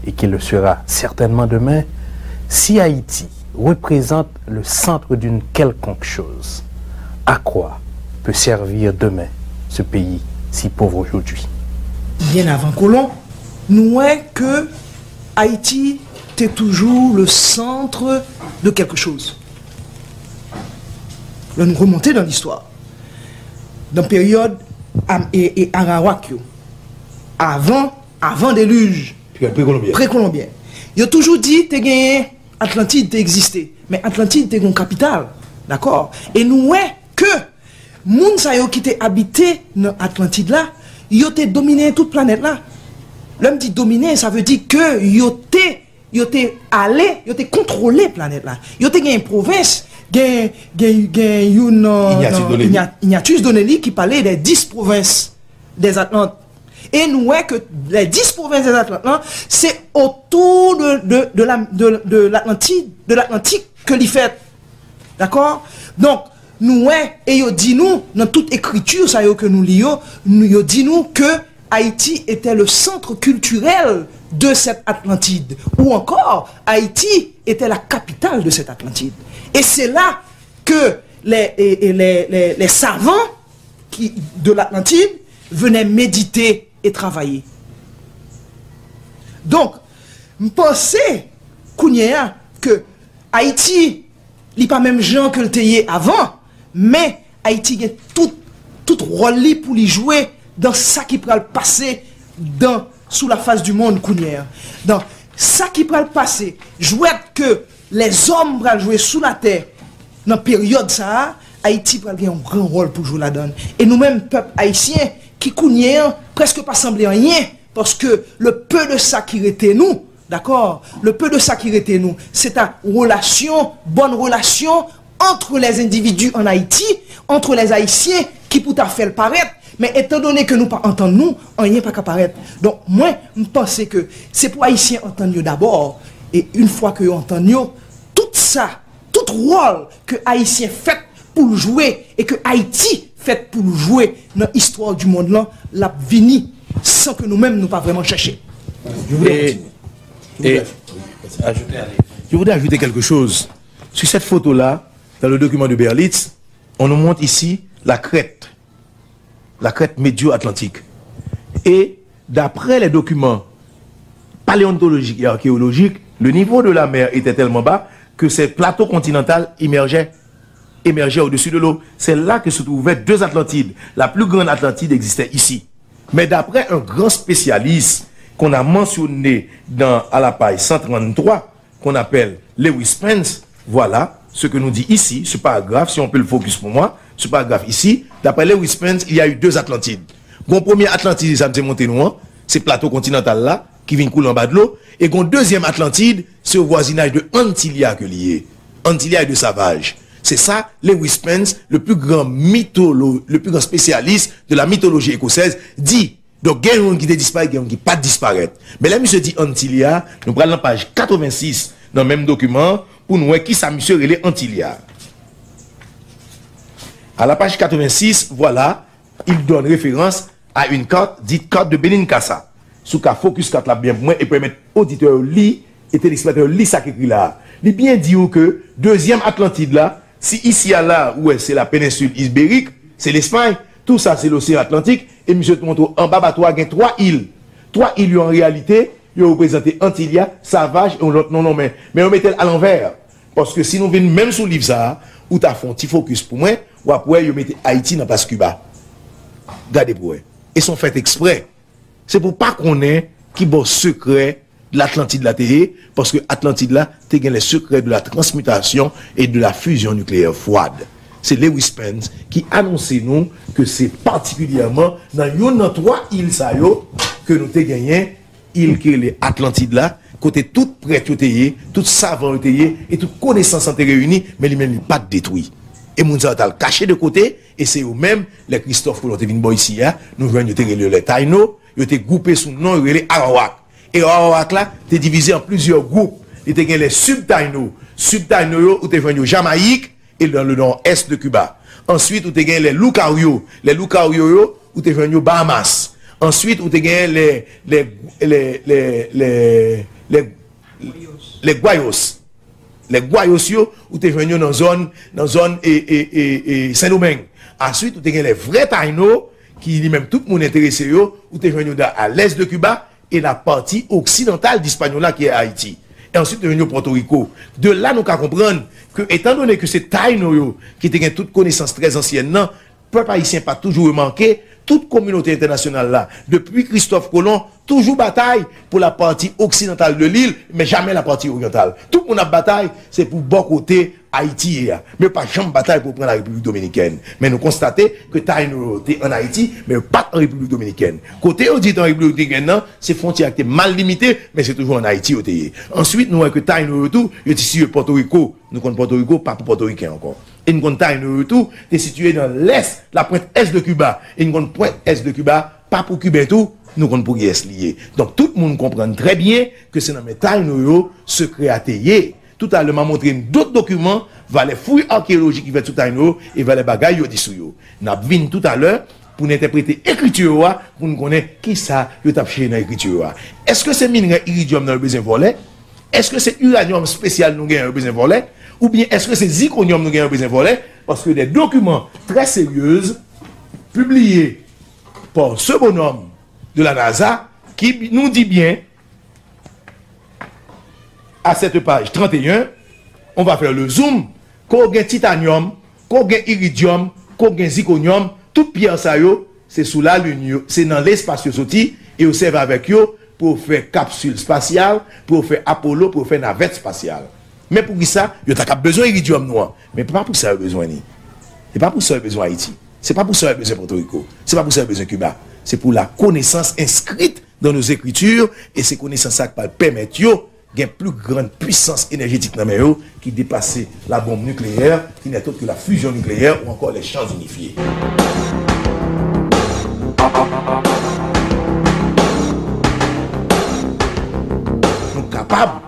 et qui le sera certainement demain, si Haïti représente le centre d'une quelconque chose, à quoi peut servir demain ce pays si pauvre aujourd'hui? Bien avant Colomb, nous voyons que Haïti était toujours le centre de quelque chose. Là, nous remontons dans l'histoire. Dans la période Arawak, avant déluge, précolombien. Il a toujours dit que Atlantide existait, mais Atlantide était une capitale, d'accord? Et nous voyons que moun sa yo qui était habité dans Atlantide là, yo te dominé toute planète là. L'homme dit dominer, ça veut dire que yo te allé, yo te contrôlé planète là. Yo te gagné une province, Ignatius Donnelly qui parlait des 10 provinces des Atlantes. Et nous voyons que les 10 provinces des Atlantes, c'est autour de l'Atlantique que l'y fait. D'accord? Donc, nous, et yo dit nous, dans toute écriture ça que nous lions, nous dit nous que Haïti était le centre culturel de cette Atlantide. Ou encore, Haïti était la capitale de cette Atlantide. Et c'est là que les savants de l'Atlantide venaient méditer et travailler. Donc, je pensais que Haïti n'est pas même gens que le théier avant, mais Haïti a tout rôle pour y jouer dans ça qui peut le passer sous la face du monde Kounière. Dans ça qui peut le passer, jouer que les hommes vont jouer sous la terre dans la période ça, Haïti va avoir un grand rôle pour jouer là-dedans. Et nous-mêmes, peuple haïtien, qui Kounière, presque pas semblé rien, parce que le peu de ça qui était nous, d'accord, le peu de ça qui était nous, c'est une relation, bonne relation entre les individus en Haïti, entre les Haïtiens qui pour ta faire le paraître, mais étant donné que nous pas entendons nous, rien pas qu'à paraître. Donc moi, je pense que c'est pour Haïtiens entendre d'abord, et une fois que vous entendez, tout ça, tout rôle que Haïtiens fait pour jouer, et que Haïti fait pour jouer dans l'histoire du monde là, l'a vini sans que nous-mêmes nous pas vraiment chercher. Je voudrais ajouter quelque chose. Sur cette photo-là, dans le document de Berlitz, on nous montre ici la crête médio-atlantique. Et d'après les documents paléontologiques et archéologiques, le niveau de la mer était tellement bas que ces plateaux continentaux émergeaient au-dessus de l'eau. C'est là que se trouvaient deux Atlantides. La plus grande Atlantide existait ici. Mais d'après un grand spécialiste qu'on a mentionné à la page 133, qu'on appelle Lewis Spence, voilà ce que nous dit ici, ce paragraphe, si on peut le focus pour moi, ce paragraphe ici, d'après Lewis Spence, il y a eu deux Atlantides. Bon, premier Atlantide, ça me s'est monté nous, c'est plateau continental là, qui vient couler en bas de l'eau, et qu'on deuxième Atlantide, c'est au voisinage de Antillia que lié. Antillia et de Savage. C'est ça, Lewis Spence, le plus grand spécialiste de la mythologie écossaise, dit. Donc, il y a un qui disparaît, il y a un qui pas disparaître. Mais là, monsieur dit Antillia, nous prenons la page 86 dans le même document, pour nous voir qui ça, monsieur, relève Antillia. À la page 86, voilà, il donne référence à une carte dite carte de Benincasa. Sous cas focus carte là bien pour moi et permettre auditeur lire et téléspectateur lire ça qui écrit là. Il bien dit que deuxième Atlantide là, si ici à là où c'est la péninsule ibérique, c'est l'Espagne, tout ça c'est l'océan Atlantique et monsieur te montre en bas bateau il y a trois îles. Trois îles en réalité, ils représentent Antillia, Savage et l'autre non mais on mettait à l'envers parce que si nous venons même sous le livre ça où tu as fait un petit focus pour moi ou après ils mettent Haïti dans place Cuba. Regardez pour eux. Ils sont faits exprès. C'est pour pas qu'on ait qui bon secret de l'Atlantide la terre, parce que l'Atlantide là, tu as les secrets de la transmutation et de la fusion nucléaire froide. C'est Lewis Spence qui annonce nous que c'est particulièrement dans une trois îles ça yo que nous avons gagné, île qui est l'Atlantide là, côté tout prêt tout savant et toute connaissance en réunie, mais lui-même pas détruit. Et moun sa tal caché de côté, et c'est eux-mêmes, les Christophe Colomb te vin boy ici, nous venons de te relire les Taino, ils te groupé sous nom, ils relèvent Arawak. Et Arawak là, te divisé en plusieurs groupes. Il te gagne les Sub-Taino. Sub-Taino, où te venu Jamaïque, et dans le nord-est de Cuba. Ensuite, où te gagne les Lucario. Les Lucario, où te venu Bahamas. Ensuite, où te gagne les Guayos. Les Guayosio, où tu es venu dans zone Saint-Domingue. Ensuite, où tu es les vrais Taino, qui lui-même tout le monde intéressé, où tu es venu à l'est de Cuba et la partie occidentale d'Hispaniola qui est Haïti. Et ensuite, tu es venu au Porto Rico. De là, nous pouvons comprendre que, étant donné que c'est Taino qui a toute connaissance très ancienne, non, le peuple haïtien pas toujours manqué, toute communauté internationale là, depuis Christophe Colomb, toujours bataille pour la partie occidentale de l'île, mais jamais la partie orientale. Tout le monde a bataille, c'est pour bon côté Haïti, mais pas jamais bataille pour prendre la République dominicaine. Mais nous constatons que Taino est en Haïti, mais pas en République dominicaine. Côté audit en République dominicaine, c'est frontière qui est mal limitée, mais c'est toujours en Haïti. Ensuite, nous voyons que Taino tout, il est ici au Porto Rico. Nous connaissons Porto Rico, pas pour Porto Ricain encore. Et nous connaissons Taino tout, est situé dans l'est, la pointe est de Cuba. Et nous connaissons pointe est de Cuba, pas pour Cuba tout. Nous connaissons pour YS lié. Donc tout le monde comprend très bien que c'est dans mes Taino secret à tailler. Tout à l'heure, m'a montré d'autres documents, va les fouilles archéologiques qui fait tout Taino et va les bagailles yo dissous. N'a vinn tout à l'heure pour interpréter l'écriture, pour nous connaître qui ça yo t'a cherché dans l'écriture. Est-ce que c'est minerai iridium dans le besoin volet? Est-ce que c'est uranium spécial nous gagne un besoin volet? Ou bien est-ce que c'est zirconium nous gagne un besoin volet? Parce que des documents très sérieux publiés par ce bonhomme de la NASA qui nous dit bien à cette page 31, on va faire le zoom, qu'on gagne titanium, qu'on gagne iridium, qu'on gagne zirconium, toute pierre ça yo, c'est sous la lune, c'est dans l'espace sorti et on serve avec yo pour faire capsule spatiale, pour faire Apollo, pour faire navette spatiale. Mais pour ça, yo t'as besoin iridium noir, mais pas pour ça besoin ni. C'est pas pour ça besoin Haïti. C'est pas pour ça besoin Porto Rico. C'est pas pour ça besoin Cuba. C'est pour la connaissance inscrite dans nos écritures et ces connaissances ça qui permettent yo une plus grande puissance énergétique dans eux qui dépasse la bombe nucléaire, qui n'est autre que la fusion nucléaire ou encore les champs unifiés. Nous sommes capables,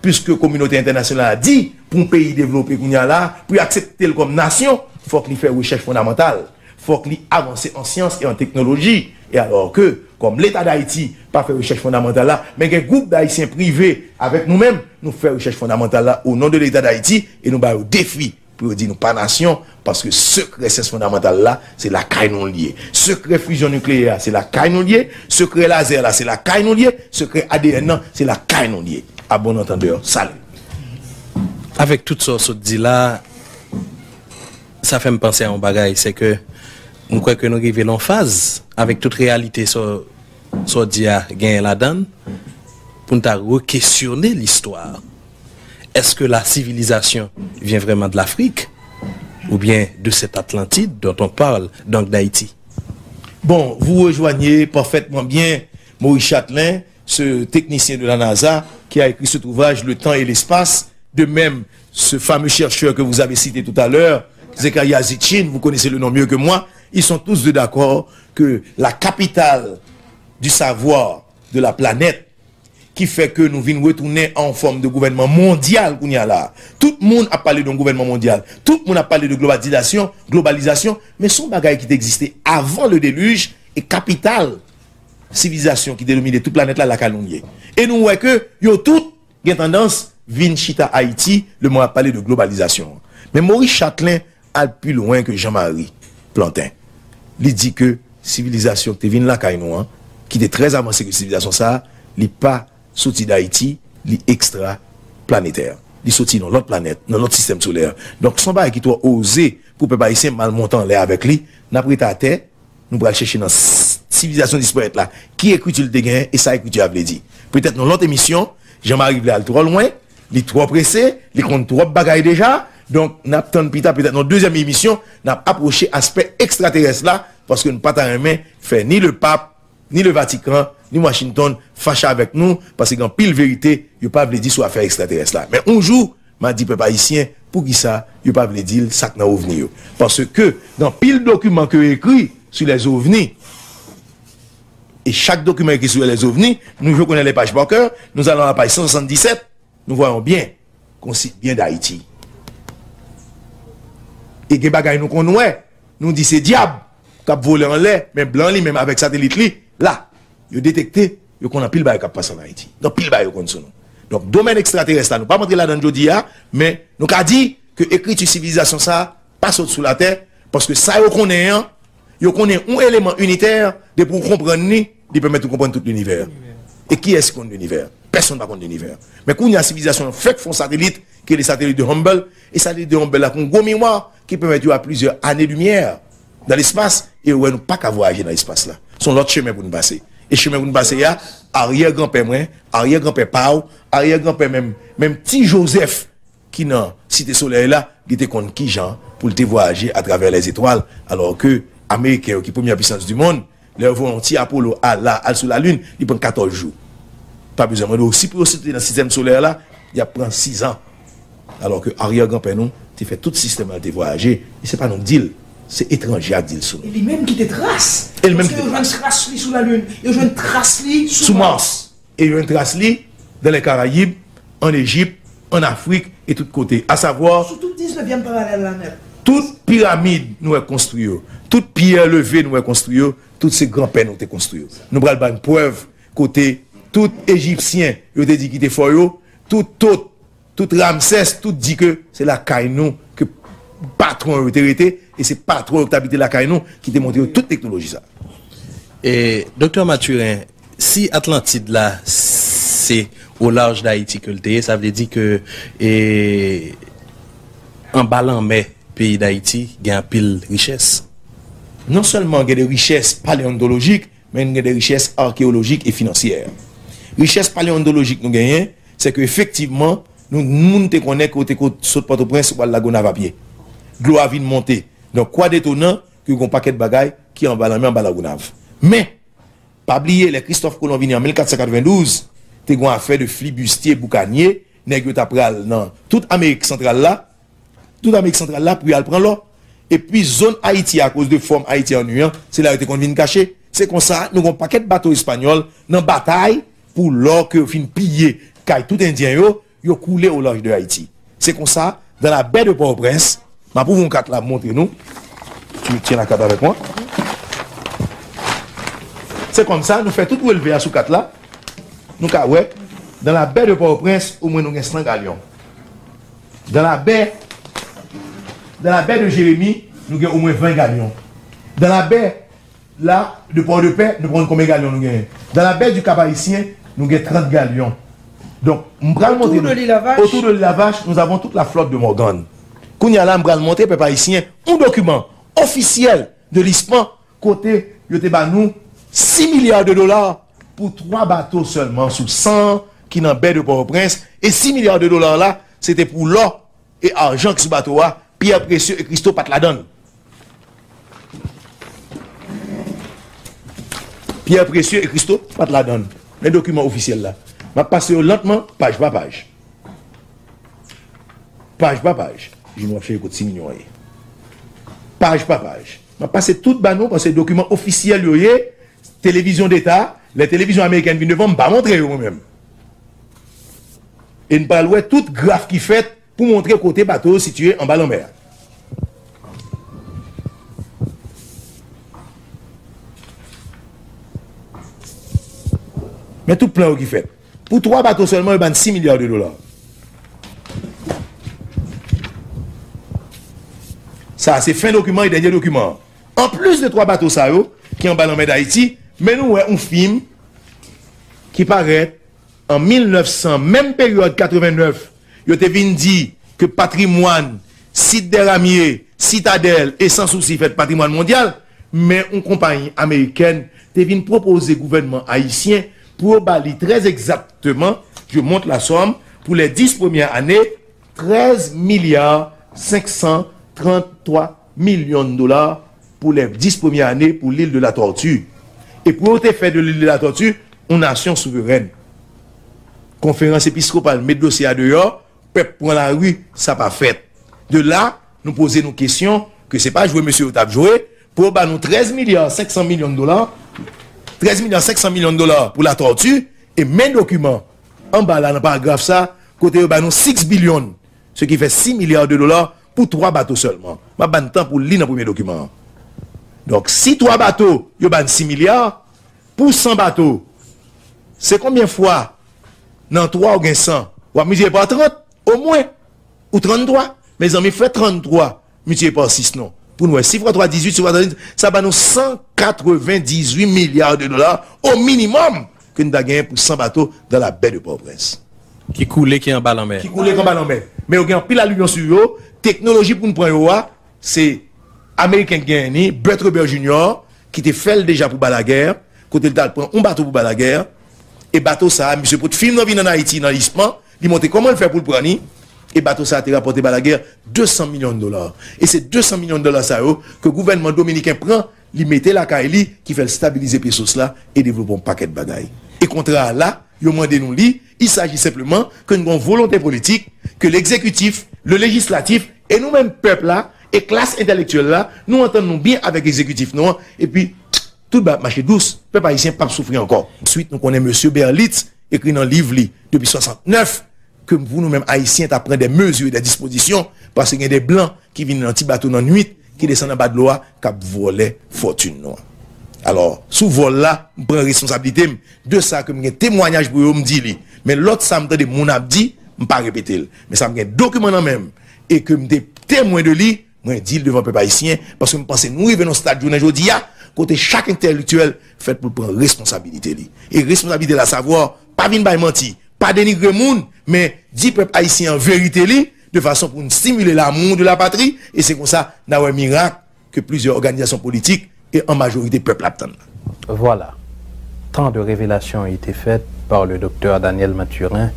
puisque la communauté internationale a dit, pour un pays développé qu'on y a là, pour accepter comme nation, il faut qu'il fasse recherche fondamentale. Il faut qu'il avance en sciences et en technologie. Et alors que, comme l'État d'Haïti, pas fait recherche fondamentale là, mais un groupe d'Haïtiens privés avec nous-mêmes, nous faisons recherche fondamentale là au nom de l'État d'Haïti et nous avons au défi pour dire nous pas nation, parce que secret recherche fondamentale là, c'est la caille non liée. Secret fusion nucléaire, c'est la caille non liée. Secret laser là, c'est la caille non liée. Secret ADN là, c'est la caille non liée. À bon entendeur, salut. Avec tout ça, ce dit là, ça fait me penser à un bagage, c'est que nous croyons que nous arrivons en phase avec toute réalité sur dia gagne la donne pour nous re-questionner l'histoire. Est-ce que la civilisation vient vraiment de l'Afrique ou bien de cette Atlantide dont on parle, donc d'Haïti? Bon, vous rejoignez parfaitement bien Maurice Châtelain, ce technicien de la NASA, qui a écrit cet ouvrage, Le temps et l'espace. De même, ce fameux chercheur que vous avez cité tout à l'heure, Zecharia Sitchin, vous connaissez le nom mieux que moi, ils sont tous d'accord que la capitale du savoir de la planète, qui fait que nous venons retourner en forme de gouvernement mondial qu'on y a là. Tout le monde a parlé d'un gouvernement mondial. Tout le monde a parlé de globalisation, mais son bagage qui existait avant le déluge est capitale civilisation qui dénominait toute planète là la calomnie. Et nous voyons que yo tout gen tendance vin chita Haïti, le mot a parlé de globalisation. Mais Maurice Châtelain a plus loin que Jean-Marie Plantin. Il dit que civilisation qui vient là qui était très avancée que civilisation ça, il pas sorti d'Haïti, il extra planétaire. Il sorti dans l'autre planète, dans notre système solaire. Donc son bail qui doit oser pour peuple haïtien mal montant l'air avec lui, n'a pris ta tête, nous allons chercher dans civilisation disparaître là, qui écoute le dégain et ça écoute avait dit. Peut-être dans l'autre émission, Jean-Marie là trop loin, il est trop pressé, il compte trop bagaille déjà. Donc, nous avons peut-être dans deuxième émission, nous avons approché aspect extraterrestre là, parce que nous pas ta main fait ni le pape, ni le Vatican, ni Washington fâché avec nous, parce qu'en pile vérité, il pas voulu dire sur affaire extraterrestre là. Mais un jour, m'a dit peuple haïtien, pour qui ça, il pas voulu dire ça que n'a ovni. Parce que dans pile document que écrit sur les ovnis, et chaque document écrit sur les ovnis, nous je connais les pages par cœur, nous allons à la page 177, nous voyons bien qu'on cite bien d'Haïti. Et que bagay nous connaît, nous dit c'est diable qui a volé en l'air, même blanc li, même avec satellite li, là, il a détecté, il qu'on a pile bagay qui passe en Haïti. Donc pile bagay qu'on son nom. Donc domaine extraterrestre là, nous pas rentrer là dans Jodia, mais nous a dit que écriture civilisation ça passe sous la terre parce que ça yo connaît un élément unitaire de pour comprendre ni, il permet de comprendre tout l'univers. Et qui est-ce qu'on l'univers? Personne ne va contre l'univers. Mais quand il y a une civilisation fait font satellite, qui est les satellites de Hubble, et satellite de Hubble là, qu'on gros mémoire, qui permet de à plusieurs années-lumière dans l'espace, et ouais, nous pas qu'à voyager dans l'espace là. C'est l'autre chemin pour nous passer. Et chemin pour nous passer, il y a arrière-grand-père moi, arrière-grand-père Pau, arrière-grand-père même petit Joseph, qui dans Cité Solaire là, qui était contre qui Jean, pour te voyager à travers les étoiles, alors que Américains, qui est première puissance du monde, leur volonté Apollo à sur la Lune, il prend 14 jours. Pas besoin de aussi pour aussi dans le système solaire là, il prend 6 ans. Alors que arrière-grand-père nous, tu fais tout le système de voyager, et c'est pas non deal, c'est étranger à deal sur nous. Et lui même qui te trace. Et lui-même qui te trace. Il y a une trace li sous la Lune, il y a une trace li sous Mars. Et il y a une trace li dans les Caraïbes, en Égypte, en Afrique et tout côté. À savoir, sur tout 19e parallèle la mer. Toute pyramide nous est construite, toute pierre levée nous est construite, toutes ces grands-pères nous ont construit. Nous avons une preuve côté tout Égyptien, il a dit qu'il était fort, tout Ramsès, tout dit que c'est la Kainou que patron a été, et c'est patron qui a habité la Kainou qui t'a montré toute technologie ça. Et docteur Mathurin, si Atlantide là, c'est au large d'Haïti que le thé, ça veut dire que en ballant mais pays d'Haïti, il y a un pile richesse. Non seulement il y a des richesses paléontologiques, mais il y a des richesses archéologiques et financières. Richesse paléontologique nous gagnons, c'est qu'effectivement, nous te connaissons côté saute Port-au-Prince ou à la Gonave à pied. L'eau a vite monté. Donc, quoi d'étonnant que un paquet de bagailles qui en bas la Gonave. Mais, pas oublier, les Christophe Colomb venu en 1492, t'es une affaire de flibustier boucanier, nègre tapral dans toute Amérique centrale là, pour y aller prendre l'eau. Et puis, zone Haïti, à cause de forme Haïti en nuant, c'est là où qu'on vient cacher. C'est comme ça, nous avons un paquet de bateaux espagnols dans la bataille pour l'or que fin piller, car tout Indien yo coulé au large de Haïti. C'est comme ça, dans la baie de Port-au-Prince, ma pour vous carte là, montrer nous. Tu tiens la carte avec moi. C'est comme ça, nous faisons tout relever à sous carte là. Nous ouais, dans la baie de Port-au-Prince, au moins nous avons 100 galions. Dans la baie de Jérémie, nous avons au moins 20 galions. Dans la baie là, de Port-de-Paix, nous prenons combien de galions nous gagnons? Dans la baie du Cap-Haïtien, nous avons 30 galions. Donc, autour de l'île La Vache, nous avons toute la flotte de Morgane. Quand il y a là, nous allons montrer, peuple haïtien, un document officiel de l'ISPAN, côté, nous 6 milliards de dollars pour 3 bateaux seulement, sous 100 qui dans la baie de Port-au-Prince. Et 6 milliards de dollars là, c'était pour l'or et argent qui se bateau là, pierre précieux et cristaux pas la donne. Pierre Précieux et Christo, pas de la donne. Les documents officiels là. Je passe lentement, page par page. Page par page. Je vais faire 6 millions. Page par page. Je passe tout banon parce que les documents officiels, télévision d'État, les télévisions américaines viennent devant, je ne vais pas montrer moi-même. Et ne pas louer tout graphe qui fait pour montrer côté bateau situé en bas en mer. Mais tout plan qui fait. Pour 3 bateaux seulement, il y a 6 milliards de dollars. Ça, c'est fin document et dernier document. En plus de 3 bateaux ça, qui en bas en mer d'Haïti, mais nous, un film qui paraît en 1900, même période 89, il te vient dire que patrimoine, site des ramiers, citadelle et sans souci fait patrimoine mondial, mais une compagnie américaine te vient proposer au gouvernement haïtien pour bali très exactement, je montre la somme, pour les 10 premières années, 13 milliards 533 millions de dollars pour les 10 premières années pour l'île de la Tortue. Et pour te faire de l'île de la Tortue, une nation souveraine. Conférence épiscopale, met dossier à dehors, peuple prend la rue, ça pas fait. De là, nous poser nos questions, que c'est pas jouer monsieur Otap joué, pour bah, nous 13 milliards 500 millions de dollars, 13 milliards 500 millions de dollars pour la Tortue, et même document, en bas là, dans le paragraphe ça, côté bah, nous 6 billions, ce qui fait 6 milliards de dollars pour 3 bateaux seulement. Ma ban temps pour lire dans le premier document. Donc, si 3 bateaux, ils ban 6 milliards, pour 100 bateaux, c'est combien fois dans 3 ou 100? Ou multiplié par 30, au moins, ou 33. Mes amis, fait 33, multiplié par 6, non. Pour nous, 6 fois 3, 18, 6 fois 3, 18, ça va nous 198 milliards de dollars au minimum que nous avons gagné pour 100 bateaux dans la baie de Port-au-Prince. Qui coule, qui est en bas en mer. Qui coule, qui est en bas en mer. Mais on gagne pile à l'union sur eux, technologie pour nous prendre, c'est Américain Gagné, Butterbeer Junior, qui te fait déjà pour la guerre, côté le prend un bateau pour la guerre, et bateau ça, monsieur, pour te filmer dans Haïti, dans l'Ispan, il montre comment il fait pour le prendre, et bateau ça a été rapporté par la guerre 200 millions de dollars. Et c'est 200 millions de dollars ça, que le gouvernement dominicain prend, il mettait la Kaili, qui fait stabiliser pesos là, et développer un paquet de bagailles. Et contraire là, il s'agit simplement que nous avons une volonté politique, que l'exécutif, le législatif, et nous-mêmes, peuple là, et classe intellectuelle là, nous entendons bien avec l'exécutif, non, et puis, tout va marcher douce, peuple haïtien pas souffrir encore. Ensuite, nous connaissons M. Berlitz, écrit dans le livre depuis 69, que vous, nous-mêmes, haïtiens, apprenez des mesures et des dispositions, parce qu'il y a des blancs qui viennent dans un petit bateau dans la nuit, qui descendent en bas de l'eau, qui volent fortune noire. Alors, sous vol là, je prends responsabilité de ça, que j'ai un témoignage pour me dire. Mais l'autre, ça me dit, mon abdi, je ne pas répéter. Mais ça me un document dans même. Et que je suis témoin de lui, je dis devant le peuple haïtien, parce que je pense que nous arrivons au stade de aujourd'hui, côté chaque intellectuel, fait pour prendre responsabilité. Et responsabilité, la savoir, pas venir by mentir, pas dénigrer le monde, mais dire peuple haïtien en vérité, de façon pour nous stimuler l'amour de la patrie. Et c'est comme ça, nous avons un miracle que plusieurs organisations politiques et en majorité peuple attendent. Voilà. Tant de révélations ont été faites par le docteur Daniel Mathurin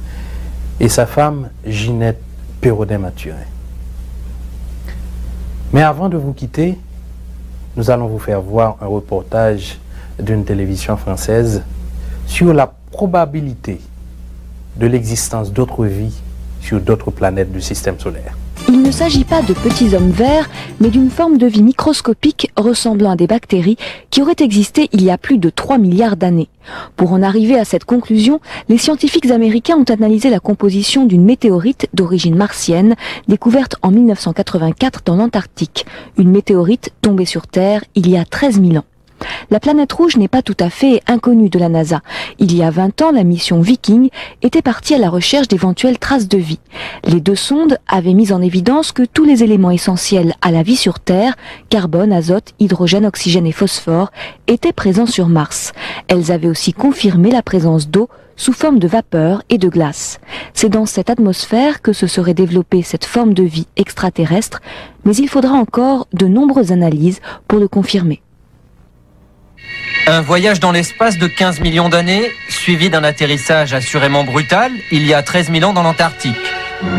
et sa femme Ginette Perrodin-Mathurin. Mais avant de vous quitter, nous allons vous faire voir un reportage d'une télévision française sur la probabilité de l'existence d'autres vies sur d'autres planètes du système solaire. Il ne s'agit pas de petits hommes verts, mais d'une forme de vie microscopique ressemblant à des bactéries qui auraient existé il y a plus de 3 milliards d'années. Pour en arriver à cette conclusion, les scientifiques américains ont analysé la composition d'une météorite d'origine martienne, découverte en 1984 dans l'Antarctique. Une météorite tombée sur Terre il y a 13 000 ans. La planète rouge n'est pas tout à fait inconnue de la NASA. Il y a 20 ans, la mission Viking était partie à la recherche d'éventuelles traces de vie. Les 2 sondes avaient mis en évidence que tous les éléments essentiels à la vie sur Terre, carbone, azote, hydrogène, oxygène et phosphore, étaient présents sur Mars. Elles avaient aussi confirmé la présence d'eau sous forme de vapeur et de glace. C'est dans cette atmosphère que se serait développée cette forme de vie extraterrestre, mais il faudra encore de nombreuses analyses pour le confirmer. Un voyage dans l'espace de 15 millions d'années, suivi d'un atterrissage assurément brutal, il y a 13 000 ans dans l'Antarctique.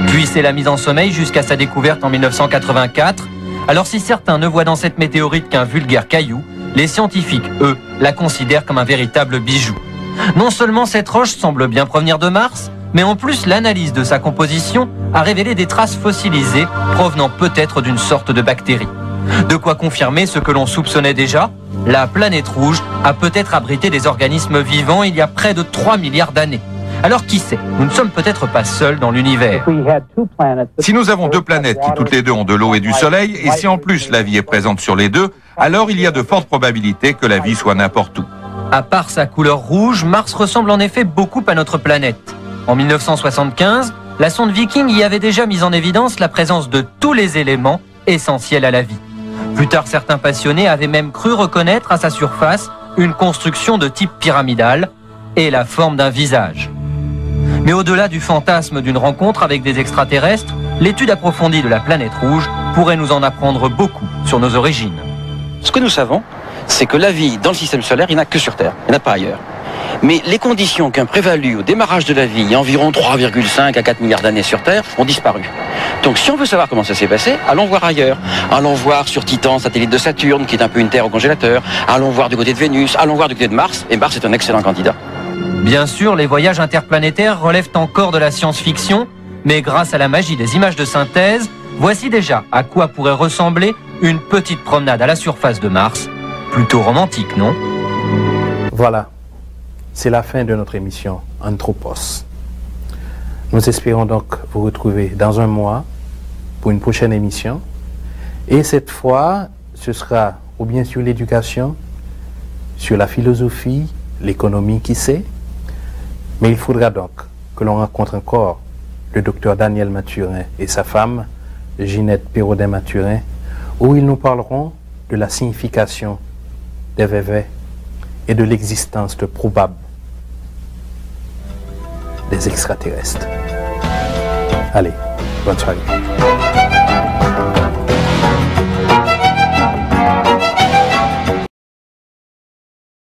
Puis c'est la mise en sommeil jusqu'à sa découverte en 1984. Alors si certains ne voient dans cette météorite qu'un vulgaire caillou, Les scientifiques, eux, la considèrent comme un véritable bijou. Non seulement cette roche semble bien provenir de Mars, mais en plus l'analyse de sa composition a révélé des traces fossilisées provenant peut-être d'une sorte de bactérie. De quoi confirmer ce que l'on soupçonnait déjà, la planète rouge a peut-être abrité des organismes vivants il y a près de 3 milliards d'années. Alors qui sait, nous ne sommes peut-être pas seuls dans l'univers. Si nous avons deux planètes qui toutes les deux ont de l'eau et du soleil, et si en plus la vie est présente sur les deux, alors il y a de fortes probabilités que la vie soit n'importe où. À part sa couleur rouge, Mars ressemble en effet beaucoup à notre planète. En 1975, la sonde Viking y avait déjà mis en évidence la présence de tous les éléments essentiels à la vie. Plus tard, certains passionnés avaient même cru reconnaître à sa surface une construction de type pyramidal et la forme d'un visage. Mais au-delà du fantasme d'une rencontre avec des extraterrestres, l'étude approfondie de la planète rouge pourrait nous en apprendre beaucoup sur nos origines. Ce que nous savons, c'est que la vie dans le système solaire, il n'y en a que sur Terre, il n'y en a pas ailleurs. Mais les conditions qui ont prévalu au démarrage de la vie, il y a environ 3,5 à 4 milliards d'années sur Terre, ont disparu. Donc si on veut savoir comment ça s'est passé, allons voir ailleurs. Allons voir sur Titan, satellite de Saturne, qui est un peu une Terre au congélateur. Allons voir du côté de Vénus, allons voir du côté de Mars, et Mars est un excellent candidat. Bien sûr, les voyages interplanétaires relèvent encore de la science-fiction, mais grâce à la magie des images de synthèse, voici déjà à quoi pourrait ressembler une petite promenade à la surface de Mars. Plutôt romantique, non? Voilà, c'est la fin de notre émission Anthropos. Nous espérons donc vous retrouver dans un mois pour une prochaine émission. Et cette fois, ce sera ou bien sur l'éducation, sur la philosophie, l'économie, qui sait. Mais il faudra donc que l'on rencontre encore le docteur Daniel Mathurin et sa femme, Ginette Pérodin-Mathurin, où ils nous parleront de la signification des vévets et de l'existence de probables des extraterrestres. Allez, bonne soirée.